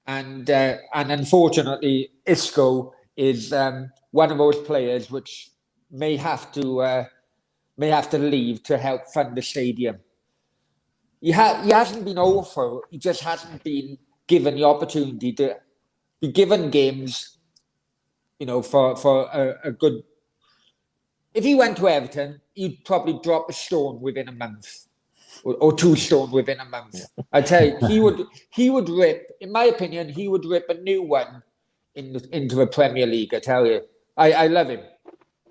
And unfortunately, Isco is one of those players which may have to leave to help fund the stadium. He hasn't been awful. He just hasn't been given the opportunity to be given games, for a good. If he went to Everton, he'd probably drop a stone within a month, or 2 stone within a month. I tell you, he would rip. In my opinion, he would rip a new one into the Premier League. I tell you, I love him.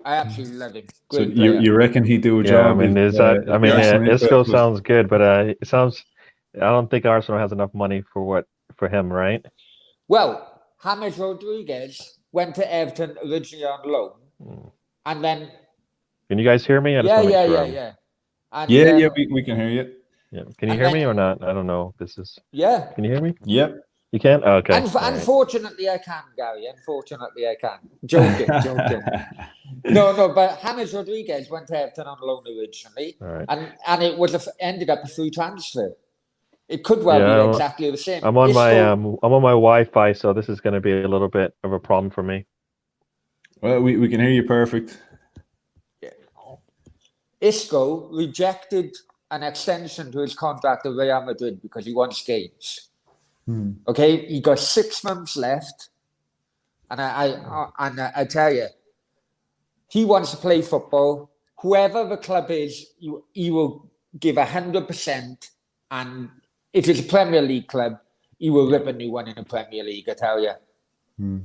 I absolutely love him. Great So player. you reckon he'd do a Yeah, job? I mean, Isco sounds good, but it sounds. I don't think Arsenal has enough money for him, right? Well, James Rodriguez went to Everton originally on loan, and then. Can you guys hear me? I just want to make sure. Yeah. And, yeah, we can hear you. Yeah. Can you hear me or not? I don't know. This is. Yeah. Can you hear me? Yep. You can? Oh, okay. Unfortunately, I can, Gary. Unfortunately, I can. Joking. No, but James Rodriguez went to Everton on loan originally, right. and it ended up a free transfer. It could well be exactly the same. I'm on my Wi-Fi, so this is going to be a little bit of a problem for me. Well, we can hear you perfect. Yeah. Isco rejected an extension to his contract at Real Madrid because he wants games. Okay, he got 6 months left, and I tell you, he wants to play football. Whoever the club is, he will give 100%, and if it's a Premier League club, he will rip a new one in the Premier League. I tell you.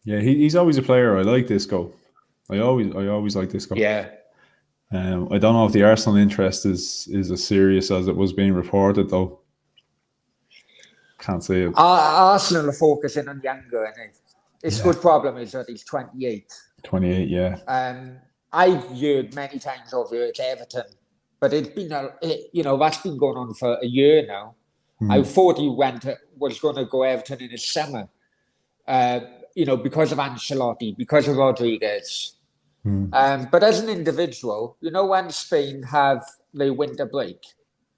Yeah, he's always a player. I like Isco. I always like Isco. Yeah. I don't know if the Arsenal interest is as serious as it was being reported, though. Can't say it. Arsenal are focusing on younger, I think. His good problem is that he's 28. 28, yeah. I've heard many times over here it's Everton, but it's been that's been going on for a year now. I thought he was going to go Everton in the summer. because of Ancelotti, because of Rodriguez. Mm. But as an individual, when Spain have their winter break,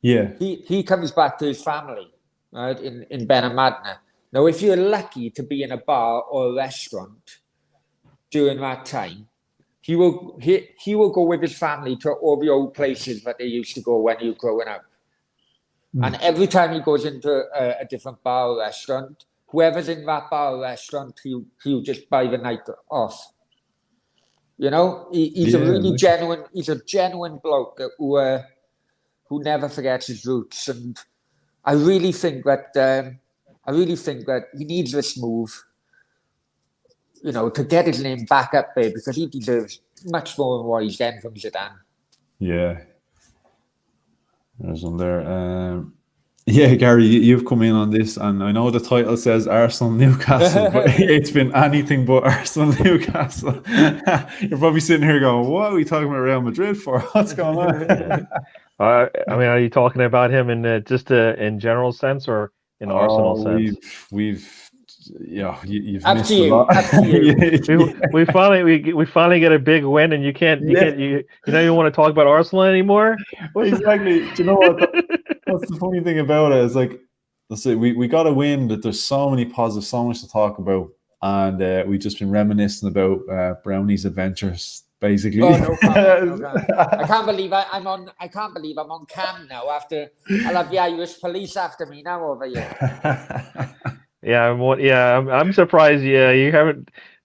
Yeah. he comes back to his family, right, in Benalmádena. Now, if you're lucky to be in a bar or a restaurant during that time, he will go with his family to all the old places that they used to go when he was growing up. And every time he goes into a different bar or restaurant, whoever's in that bar or restaurant, he'll just buy the night off. He's a really genuine. He's a genuine bloke who never forgets his roots, and I really think that he needs this move, to get his name back up there, because he deserves much more than what he's getting from Zidane. Yeah. There's one there. Yeah, Gary, you've come in on this, and I know the title says Arsenal Newcastle, but it's been anything but Arsenal Newcastle. You're probably sitting here going, "What are we talking about Real Madrid for? What's going on?" I mean, are you talking about him in just in general sense or in Arsenal sense? You've Up missed to a you. lot. Up to you. We finally get a big win, and you don't want to talk about Arsenal anymore. Exactly. Do you know what? That's the funny thing about it. Is like, let's say we got a win, that there's so many positives, so much to talk about, and we've just been reminiscing about Brownie's adventures, basically. Oh, no problem. I can't believe I'm on. I can't believe I'm on cam now. I'll have the Irish police after me now over here. I'm surprised. Yeah,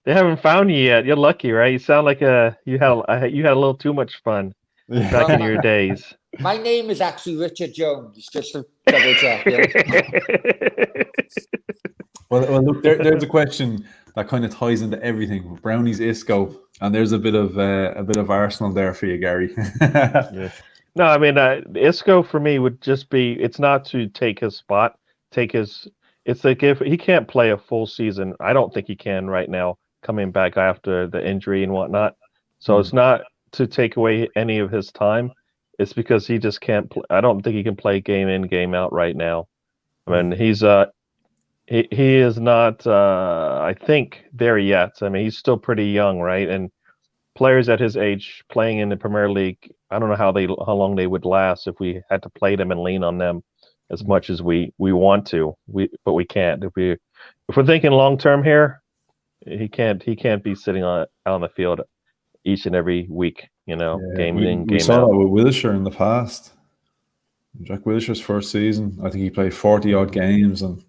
they haven't found you yet. You're lucky, right? You sound like you had a little too much fun back in your days. My name is actually Richard Jones, just to double check. Yeah. Well, look, there's a question that kind of ties into everything. Brownie's Isco, and there's a bit of Arsenal there for you, Gary. Yeah. No, I mean Isco for me would just be. It's not to take his spot, It's like if he can't play a full season, I don't think he can right now, coming back after the injury and whatnot. So it's not to take away any of his time. It's because he just can't. I don't think he can play game in, game out right now. I mean, he is not. I think there yet. I mean, he's still pretty young, right? And players at his age playing in the Premier League, I don't know how long they would last if we had to play them and lean on them as much as we want to. But we can't. If we're thinking long term here, he can't be sitting out on the field each and every week. Game in, game we saw out. that with Wilshere in the past. Jack Wilshere's first season, I think he played 40 odd games, and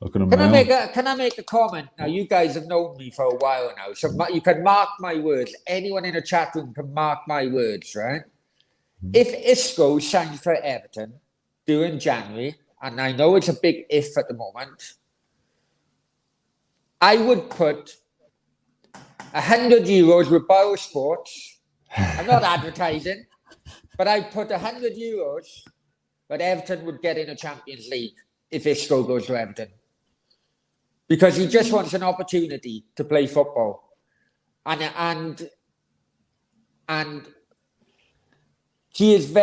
look at him now. Can I make a comment? Now, you guys have known me for a while now, so you can mark my words. Anyone in the chat room can mark my words, right? If Isco signs for Everton during January, and I know it's a big if at the moment, I would put €100 with Bio Sports. I'm not advertising, but I put €100 that Everton would get in a Champions League if Isco goes to Everton. Because he just wants an opportunity to play football. And he is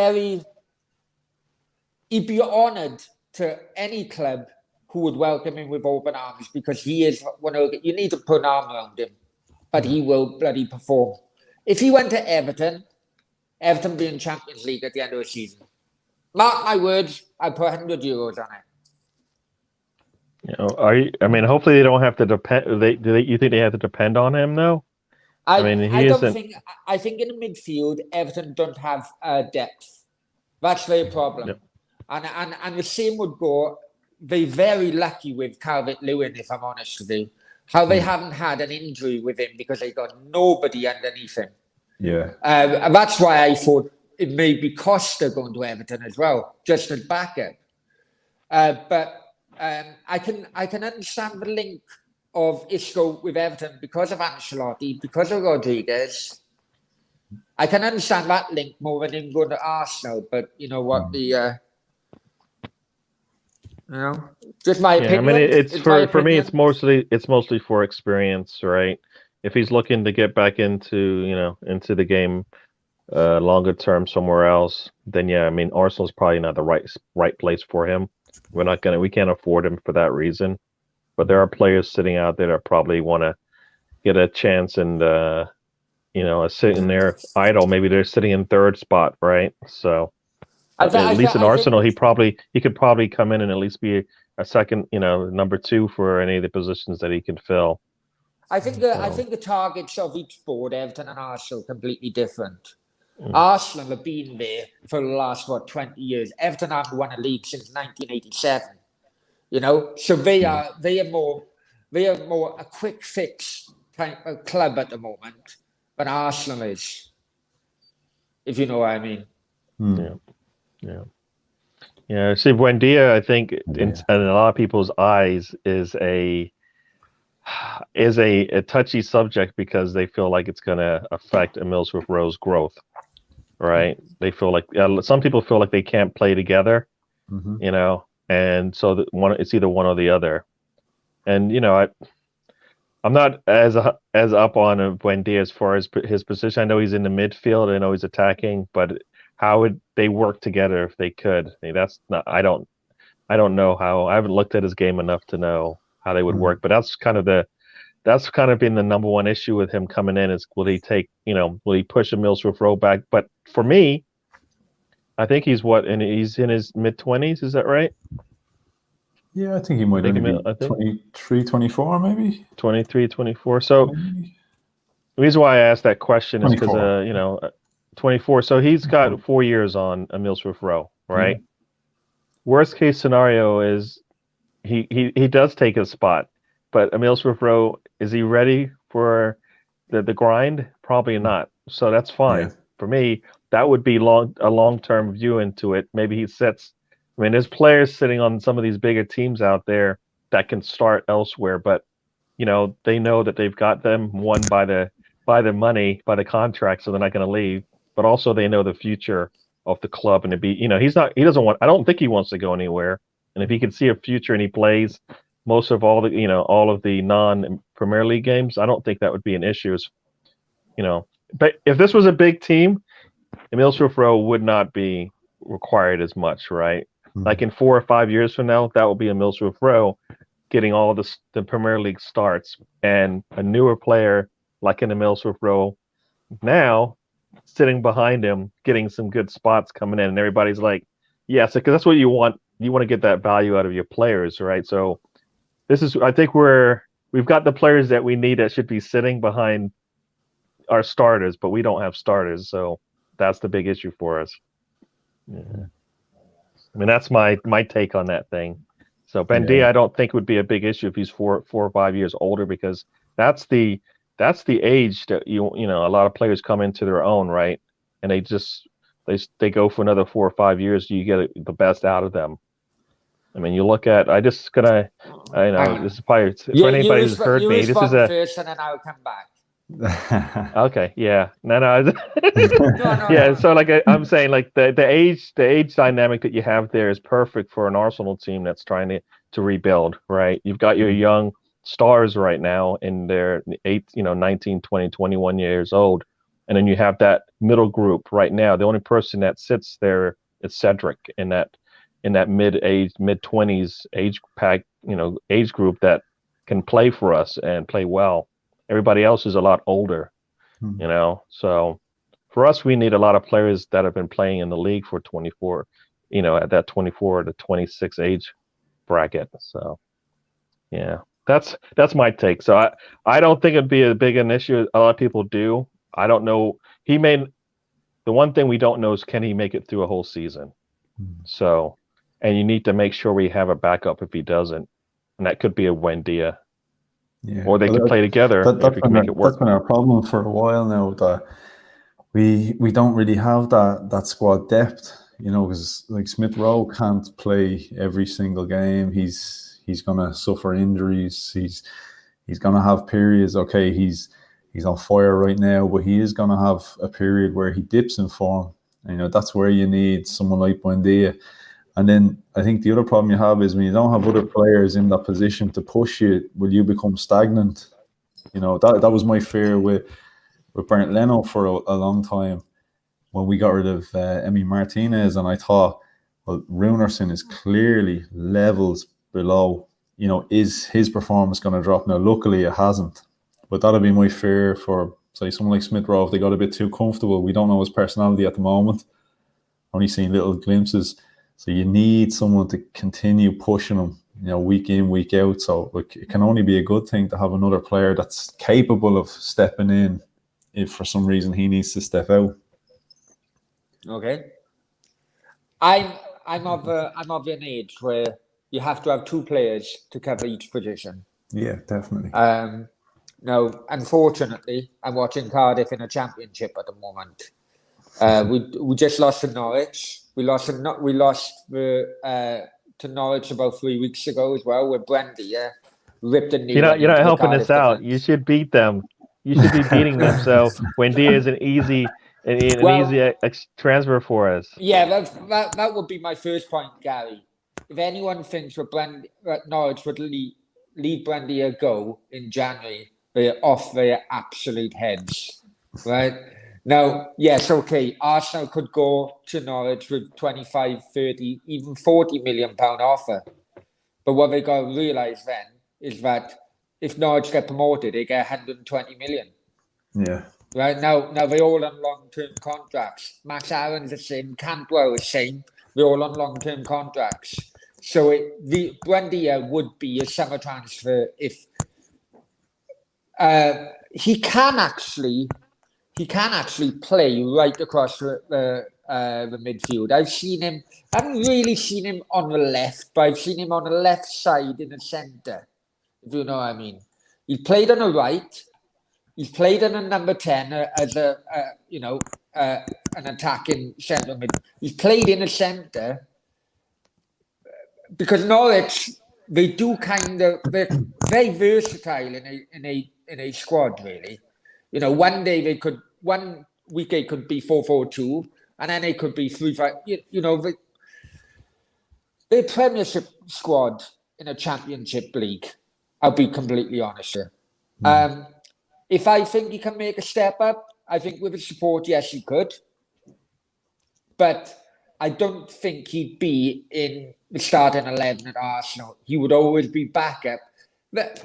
he'd be honoured to any club who would welcome him with open arms, because he is you need to put an arm around him, but he will bloody perform. If he went to Everton be in Champions League at the end of the season. Mark my words, I put €100 on it. I mean, hopefully they don't have to depend. You think they have to depend on him though? I think in the midfield, Everton don't have depth. That's their problem. Yep. And the same would go. They're very lucky with Calvert-Lewin, if I'm honest with you. How they haven't had an injury with him, because they got nobody underneath him. Yeah. That's why I thought it may be Costa going to Everton as well, just as backup. But I can understand the link of Isco with Everton because of Ancelotti, because of Rodriguez. I can understand that link more than him going to Arsenal. But you know what, just my opinion. I mean, it's for me. It's mostly for experience, right? If he's looking to get back into the game longer term somewhere else, then yeah, I mean, Arsenal's probably not the right place for him. We can't afford him for that reason. But there are players sitting out there that probably want to get a chance and are sitting there idle. Maybe they're sitting in third spot, right? So at least in Arsenal, he could probably come in and at least be a second, number 2 for any of the positions that he can fill. I think the targets of each board, Everton and Arsenal, are completely different. Arsenal have been there for the last 20 years. Everton haven't won a league since 1987. So they are more a quick fix type of club at the moment than Arsenal is, if you know what I mean. Yeah. See, Buendia, I think, in a lot of people's eyes, is a touchy subject because they feel like it's going to affect Emile Smith-Rowe's growth, right? They feel like some people feel like they can't play together, and so it's either one or the other. And I'm not as up on Buendia as far as his position. I know he's in the midfield. I know he's attacking, but how would they work together if they could? I mean, I don't know how. I haven't looked at his game enough to know how they would work. But that's kind of been the number one issue with him coming in is will he push Emile Smith-Rowe back? But for me, I think he's in his mid-20s. Is that right? Yeah, I think he might only be 23, 24 maybe. 23, 24. So the reason why I asked that question is because 24. So he's got 4 years on Emile Smith-Rowe, right? Worst case scenario is he does take his spot, but Emile Smith-Rowe, is he ready for the grind? Probably not. So that's fine. For me, that would be a long-term view into it. Maybe he sits. I mean, there's players sitting on some of these bigger teams out there that can start elsewhere, but they know that they've got them won by the money, by the contract, so they're not going to leave. But also they know the future of the club, and I don't think he wants to go anywhere. And if he can see a future and he plays most of all the non-Premier League games, I don't think that would be an issue. But if this was a big team, Emile Smith-Rowe would not be required as much, right? Like in 4 or 5 years from now, that will be Emile Smith-Rowe getting all the Premier League starts, and a newer player like an Emile Smith-Rowe now sitting behind him, getting some good spots coming in, and everybody's like, yes, because that's what you want. You want to get that value out of your players, right? So I think we've got the players that we need that should be sitting behind our starters, but we don't have starters, so that's the big issue for us. Yeah. I mean, that's my take on that thing. So Buendia, I don't think would be a big issue if he's 4 or 5 years older, because that's the age that a lot of players come into their own, right? And they go for another 4 or 5 years. You get the best out of them. I mean, you look at. This is probably for anybody who's heard me. This is first, and then I'll come back. Okay, yeah, no, No. yeah. So I'm saying, like the age dynamic that you have there is perfect for an Arsenal team that's trying to rebuild, right? You've got your young stars right now in their 19, 20, 21 years old, and then you have that middle group right now. The only person that sits there is Cedric in that mid-20s age group that can play for us and play well. Everybody else is a lot older, So for us, we need a lot of players that have been playing in the league for 24, at that 24 to 26 age bracket. So, yeah, that's my take. So I don't think it'd be a big an issue. A lot of people do. I don't know. The one thing we don't know is, can he make it through a whole season? So, and you need to make sure we have a backup if he doesn't, and that could be a Buendia. Yeah. Or they can play together if we can make it work. That's been our problem for a while now, that we don't really have that squad depth, because like Smith-Rowe can't play every single game. He's gonna suffer injuries. He's gonna have periods. Okay, he's on fire right now, but he is gonna have a period where he dips in form. That's where you need someone like Buendia. And then I think the other problem you have is when you don't have other players in that position to push you, will you become stagnant? That was my fear with Bernd Leno for a long time when we got rid of Emi Martinez, and I thought, well, Runarsson is clearly levels below is his performance going to drop? Now, luckily it hasn't, but that'll be my fear for, say, someone like Smith Rowe. If they got a bit too comfortable, we don't know his personality at the moment. Only seen little glimpses. So you need someone to continue pushing him, week in, week out. So it can only be a good thing to have another player that's capable of stepping in if for some reason he needs to step out. Okay. I'm of an age where you have to have two players to cover each position. Yeah, definitely. Now, unfortunately, I'm watching Cardiff in a championship at the moment. We just lost to Norwich. We lost to Norwich about 3 weeks ago as well, with Brandy ripped a new. You're not helping us out. You should beat them. You should be beating them. So Wendy is an easy transfer for us. Yeah, that would be my first point, Gary. If anyone thinks Norwich would leave Brandy a go in January, they're off their absolute heads, right? Now, yes, okay, Arsenal could go to Norwich with 25, 30, even 40 million pound offer. But what they got to realise then is that if Norwich get promoted, they get 120 million. Yeah. Right now they're all on long-term contracts. Max Aaron's the same, Cantwell the same. They're all on long-term contracts. So Buendia would be a summer transfer if he can actually play right across the midfield. I haven't really seen him on the left, but I've seen him on the left side in the centre, if you know what I mean. He played on the right. He's played on a number 10 as an attacking centre mid. He's played in the centre because Norwich, they're very versatile in a squad, really. One week they could be 4-4-2, and then they could be 3-5. The Premiership squad in a Championship league, I'll be completely honest here. If I think he can make a step up, I think with his support, yes, he could. But I don't think he'd be in the starting 11 at Arsenal. He would always be backup. But,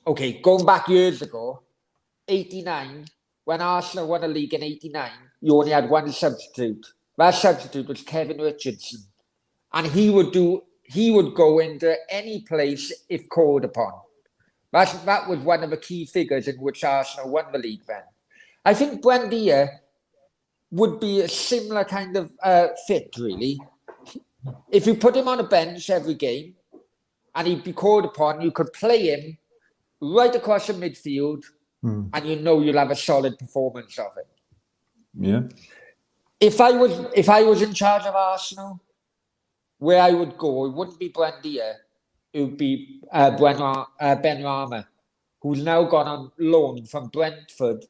okay, going back years ago, 89, when Arsenal won a league in 89, you only had one substitute. That substitute was Kevin Richardson. And he would go into any place if called upon. That was one of the key figures in which Arsenal won the league then. I think Buendia would be a similar kind of fit, really. If you put him on a bench every game and he'd be called upon, you could play him right across the midfield and you'll have a solid performance of it. Yeah. If I was in charge of Arsenal, where I would go, it wouldn't be Buendia. It would be Ben Rama, who's now gone on loan from Brentford.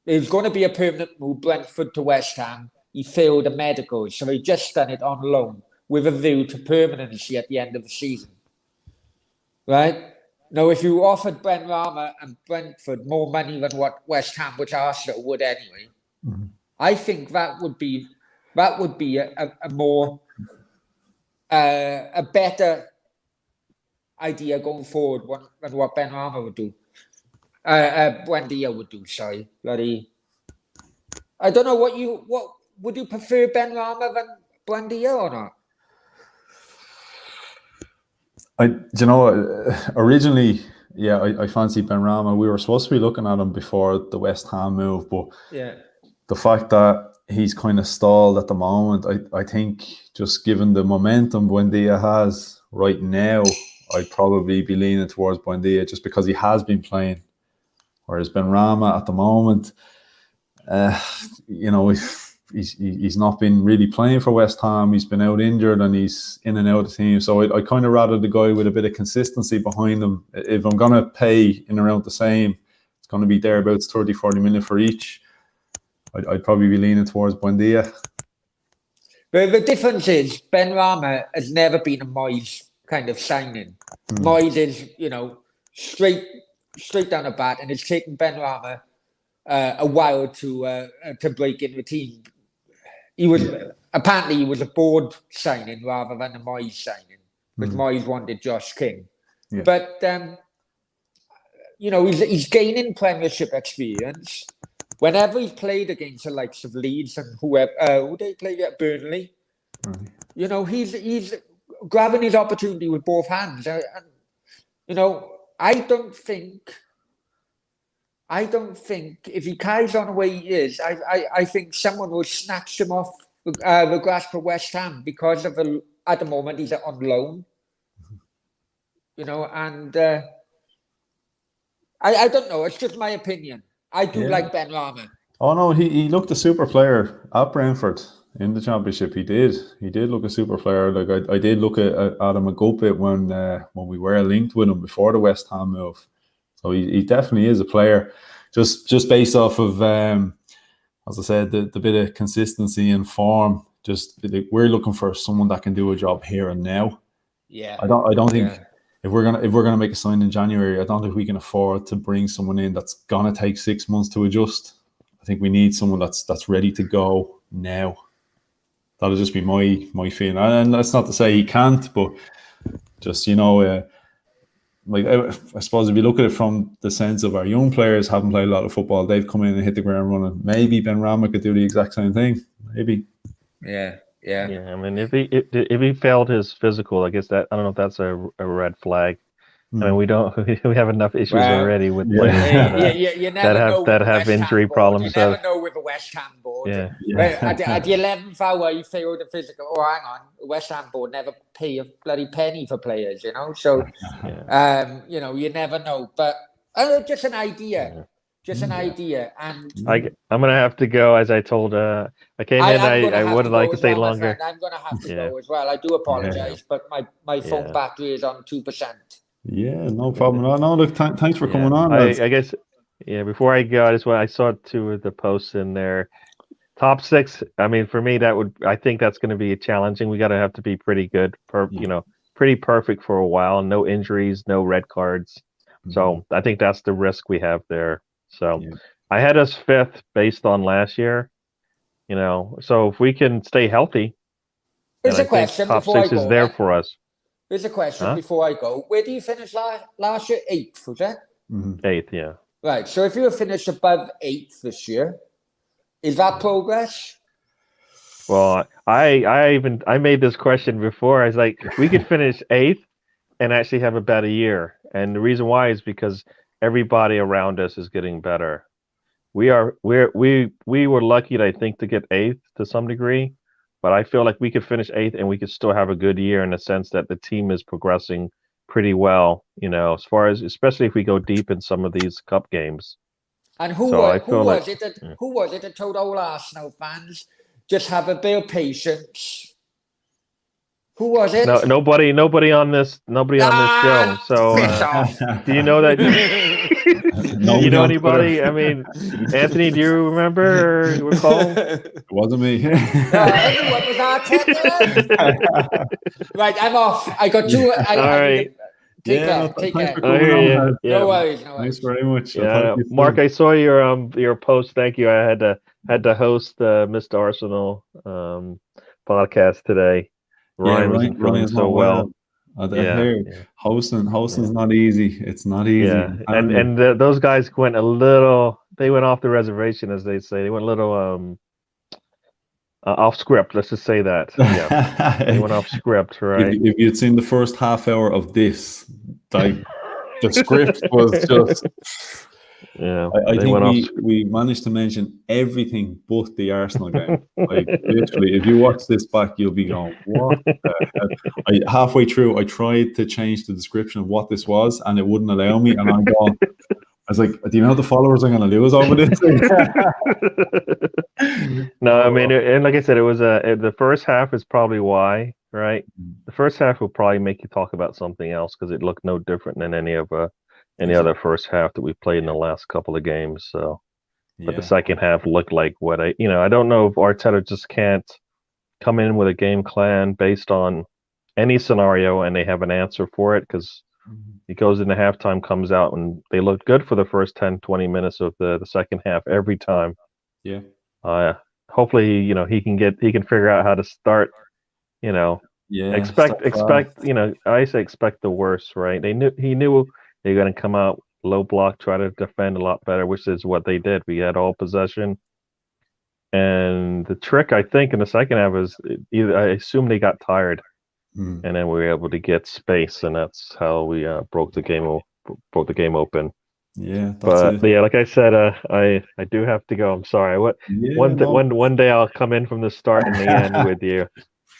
It was going to be a permanent move, Brentford to West Ham. He failed a medical, so he just done it on loan with a view to permanency at the end of the season. Right? Now, if you offered Ben Rama and Brentford more money than what West Ham, which Arsenal would anyway, I think that would be a more a better idea going forward than what Ben Rama would do. Buendia would do, sorry. I don't know what would you prefer, Ben Rama than Buendia or not? Originally, I fancied Ben Rama. We were supposed to be looking at him before the West Ham move, but the fact that he's kind of stalled at the moment, I think just given the momentum Buendia has right now, I'd probably be leaning towards Buendia just because he has been playing. Whereas Ben Rama at the moment, he's not been really playing for West Ham. He's been out injured and he's in and out of the team. So I kind of rather the guy with a bit of consistency behind him. If I'm going to pay in around the same, it's going to be thereabouts 30, 40 million for each. I'd probably be leaning towards Buendia. But the difference is Ben Rama has never been a Moyes kind of signing. Moyes is, straight down the bat, and it's taken Ben Rama a while to break in the team. He was a board signing rather than a Moyes signing, because Moyes wanted Josh King. Yeah. But he's gaining Premiership experience. Whenever he's played against the likes of Leeds and whoever, who they played at Burnley, he's grabbing his opportunity with both hands. And I don't think if he carries on the way he is, I think someone will snatch him off the grasp of West Ham because at the moment he's on loan. And I don't know. It's just my opinion. I do like Ben Rama. Oh no, he looked a super player at Brentford in the Championship. He did look a super player. Like I did look at him a good bit when we were linked with him before the West Ham move. So he definitely is a player. Just based off of as I said, the bit of consistency and form. Just we're looking for someone that can do a job here and now. Yeah. I don't think. Yeah. If we're gonna make a sign in January, I don't think we can afford to bring someone in that's gonna take 6 months to adjust. I think we need someone that's ready to go now. That'll just be my feeling, and that's not to say he can't, but just I suppose if you look at it from the sense of our young players haven't played a lot of football, they've come in and hit the ground running. Maybe Ben Rama could do the exact same thing. Maybe. Yeah. I mean, if he failed his physical, I guess that I don't know if that's a red flag. I mean, we have enough issues already with players that have injury problems. You never know with a West Ham board. At the 11th hour, you failed the physical. Oh, hang on, the West Ham board never pay a bloody penny for players, So, you never know. But just an idea. Yeah. Just an idea, and I'm gonna have to go. As I told, I came in. I would like to stay longer. I'm gonna have to go as well. I do apologize, but my phone battery is on 2%. Yeah, no problem. No, look, thanks for coming on. I guess, before I go, I saw two of the posts in there. Top 6. I mean, for me, I think that's going to be challenging. We got to have to be pretty good, pretty perfect for a while. No injuries, no red cards. Mm-hmm. So I think that's the risk we have there. So I had us 5th based on last year. So if we can stay healthy, there's a question. Top 6 is there for us. There's a question before I go. Where do you finish last year? 8th, was it? Mm-hmm. 8th, yeah. Right. So if you finish above 8th this year, is that progress? Well, I made this question before. I was like, we could finish 8th and actually have a better year. And the reason why is because everybody around us is getting better. We were lucky, I think, to get 8th to some degree. But I feel like we could finish 8th and we could still have a good year in the sense that the team is progressing pretty well, as far as, especially if we go deep in some of these cup games. And who was it that told all Arsenal fans, just have a bit of patience? Who was it? No, nobody on this show. So do you know that? Do you know anybody? I mean, Anthony, do you remember or recall? It wasn't me. Everyone was Arteta. Right, I'm off. I got 2. All right. Take care. No worries. Thanks very much. Mark, I saw your post. Thank you. I had to host Mr. Arsenal podcast today. Ryan wasn't feeling so well. Hosting's not easy. It's not easy. Yeah, and those guys went they went off the reservation, as they say. They went a little off script. Let's just say that. Yeah, they went off script, right? If you'd seen the first half hour of this, the script was just. Yeah, I think we managed to mention everything but the Arsenal game. Like literally, if you watch this back, you'll be going, "What?" Halfway through, I tried to change the description of what this was, and it wouldn't allow me. And I was like, "Do you know the followers I'm going to lose over this?" No, I mean, and like I said, it was the first half is probably why, right? The first half will probably make you talk about something else because it looked no different than any other first half that we played in the last couple of games. So, but the second half looked like what I don't know if Arteta just can't come in with a game plan based on any scenario and they have an answer for it because he goes into halftime, comes out, and they look good for the first 10, 20 minutes of the second half every time. Yeah. Hopefully, he can figure out how to start, Yeah, expect start fast. I say expect the worst, right? He knew they were going to come out low block, try to defend a lot better, which is what they did. We had all possession, and the trick I think in the second half is either I assume they got tired, Mm. and then we were able to get space, and that's how we broke the game open. Yeah, that's But it. yeah, like I said, I do have to go. I'm sorry. Yeah, no. One day I'll come in from the start and the end with you.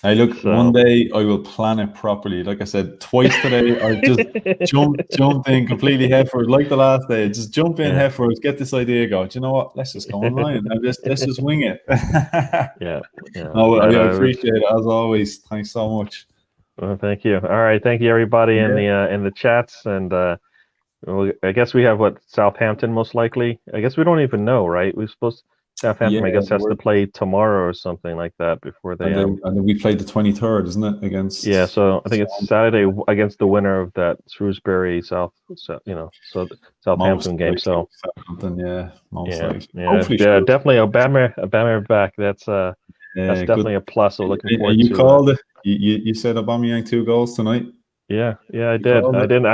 Hey, look, one So day I will plan it properly. Like I said, twice today, I just jumped in completely headfirst, like the last day. Just jump in yeah, headfirst, get this idea, go. Do you know what? Let's just go online and let's just wing it. yeah, yeah. No, I But appreciate it as always. Thanks so much. well, thank you. All right, thank you everybody Yeah, in the chats, and I guess we have what Southampton most likely. I guess we don't even know, right? We're supposed yeah. Southampton. I guess has to play tomorrow or something like that before they And then we played the 23rd, isn't it, Yeah, against so I think it's Saturday against the winner of that Shrewsbury so most Southampton game. likely So Southampton. Yeah, most yeah, likely. yeah, Hopefully, yeah, Shrewsbury. definitely Obama back. That's Good. definitely a plus. So looking forward You to called it. You said Aubameyang 2 goals tonight. yeah, I You did. called it.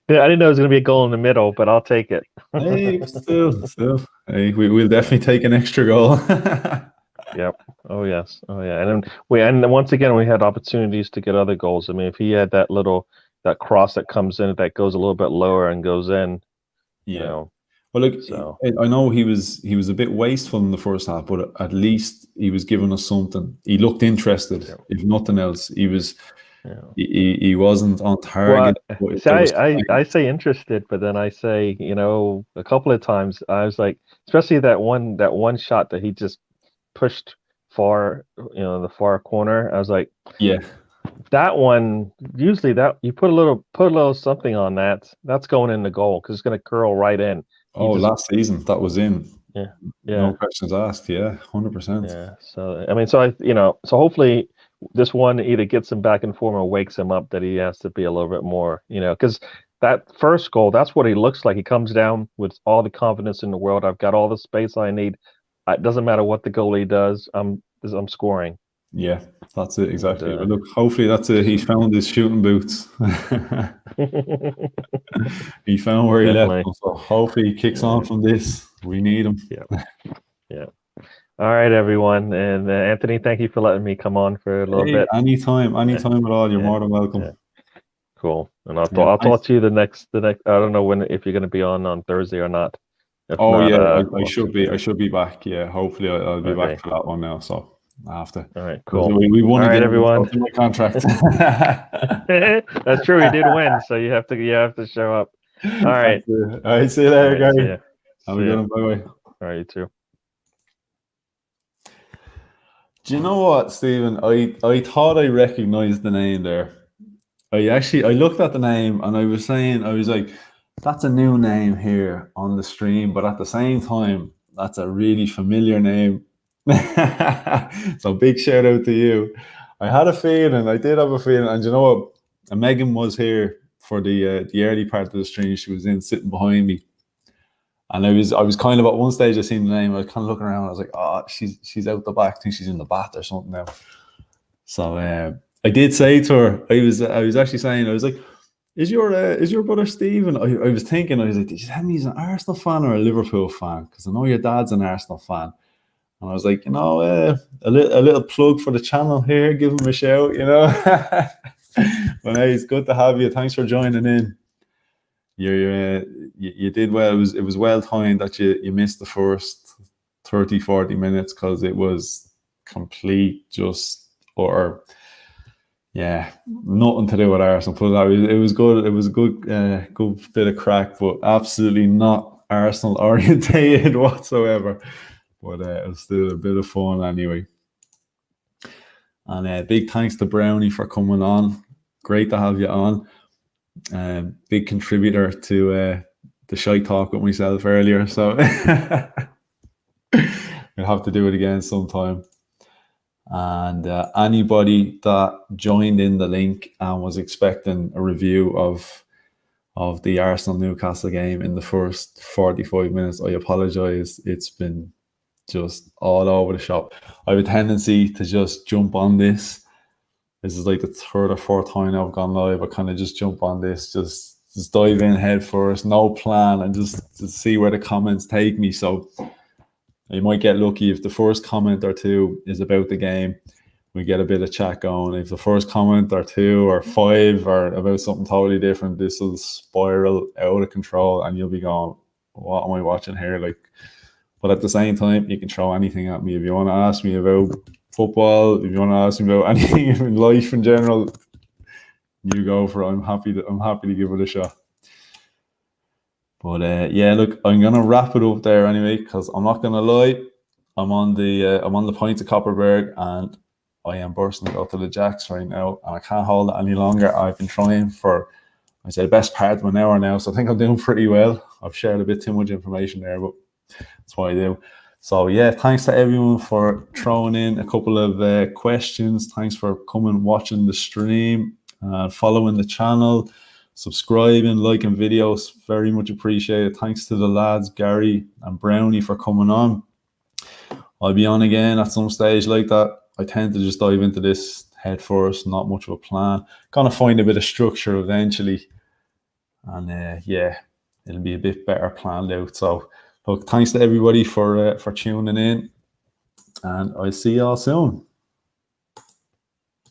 I didn't know it was gonna be a goal in the middle, but I'll take it. Hey, still. Hey, we'll definitely take an extra goal. Yep. Oh yes. Oh yeah. And once again we had opportunities to get other goals. I mean, if he had that cross that comes in that goes a little bit lower and goes in, you Yeah. know. Well, look, So I know he was a bit wasteful in the first half, but at least he was giving us something. He looked interested, yeah. if nothing else. He was. Yeah. He wasn't on Well, target. But see, there was I say interested, but then I say, a couple of times I was like, especially that one shot that he just pushed far, the far corner. I was like, yeah. that one. Usually, that you put a little something on that. That's going in the goal because it's going to curl right in. He Oh, just last season that was in. yeah No yeah questions asked. Yeah, 100%. yeah. So I mean, so hopefully this one either gets him back in form or wakes him up that he has to be a little bit more, because that first goal, that's what he looks like. He comes down with all the confidence in the world. I've got all the space I need. It doesn't matter what the goalie does. I'm scoring. Yeah, that's it And exactly. But look, hopefully that's it. He found his shooting boots. He found where he left definitely. them. So hopefully he kicks on from this. We need him. Yeah. Yeah. All right, everyone. And Anthony, thank you for letting me come on for a little Hey, bit. anytime at all. You're Yeah. more than welcome. Yeah. Cool. And I'll Yeah, I'll thanks. talk to you the next. I don't know if you're going to be on Thursday or not. If Oh not, yeah, I well, should be. yeah. I should be back. Yeah, hopefully I'll be Okay. back for that one now. So after. All right. Cool. We won All right, again. everyone. So it's in my contract. That's true. We did win, so you have to show up. All right. All right. See you later, All right, see Gary. ya. Have See a ya. good one. Bye bye. All right, you too. Do you know what, Stephen? I thought I recognized the name there. I looked at the name and I was like, that's a new name here on the stream, but at the same time, that's a really familiar name. So big shout out to you. I had a feeling, I did have a feeling, and you know what? And Megan was here for the early part of the stream. She was sitting behind me. And I was kind of at one stage I seen the name, I was kind of looking around, I was like, oh, she's out the back, I think she's in the bath or something now. So I did say to her, I was actually saying, I was like, is your brother Stephen? I was thinking, I was like, did you tell me he's an Arsenal fan or a Liverpool fan? Because I know your dad's an Arsenal fan. And I was like, a little plug for the channel here, give him a shout, But hey, it's good to have you. Thanks for joining in. You did well. It was well timed that you missed the first 30-40 minutes because it was complete nothing to do with Arsenal. It was good. It was a good bit of crack, but absolutely not Arsenal orientated whatsoever. But it was still a bit of fun anyway. And big thanks to Brownie for coming on. Great to have you on. Big contributor to the shy talk with myself earlier, so we'll have to do it again sometime. And anybody that joined in the link and was expecting a review of the Arsenal Newcastle game in the first 45 minutes, I apologize. It's been just all over the shop. I have a tendency to just jump on this This is like the third or fourth time I've gone live. I kind of just jump on this, just dive in head first, no plan, and just to see where the comments take me. So you might get lucky if the first comment or two is about the game. We get a bit of chat going. If the first comment or two or five are about something totally different, this will spiral out of control, and you'll be going, "What am I watching here?" Like, but at the same time, you can throw anything at me. If you want to ask me about football, if you want to ask me about anything in life in general, you go for it. I'm happy to give it a shot. But yeah, look, I'm gonna wrap it up there anyway, because I'm not gonna lie, I'm on the point of Copperberg, and I am bursting to go to the Jacks right now, and I can't hold it any longer. I've been trying for, I'd say, the best part of an hour now, so I think I'm doing pretty well. I've shared a bit too much information there, but that's what I do. So yeah, thanks to everyone for throwing in a couple of questions. Thanks for coming, watching the stream, following the channel, subscribing, liking videos. Very much appreciated. Thanks to the lads, Gary and Brownie, for coming on. I'll be on again at some stage like that. I tend to just dive into this head first, not much of a plan. Gonna find a bit of structure eventually. And yeah, it'll be a bit better planned out. So look, thanks to everybody for tuning in, and I'll see y'all soon.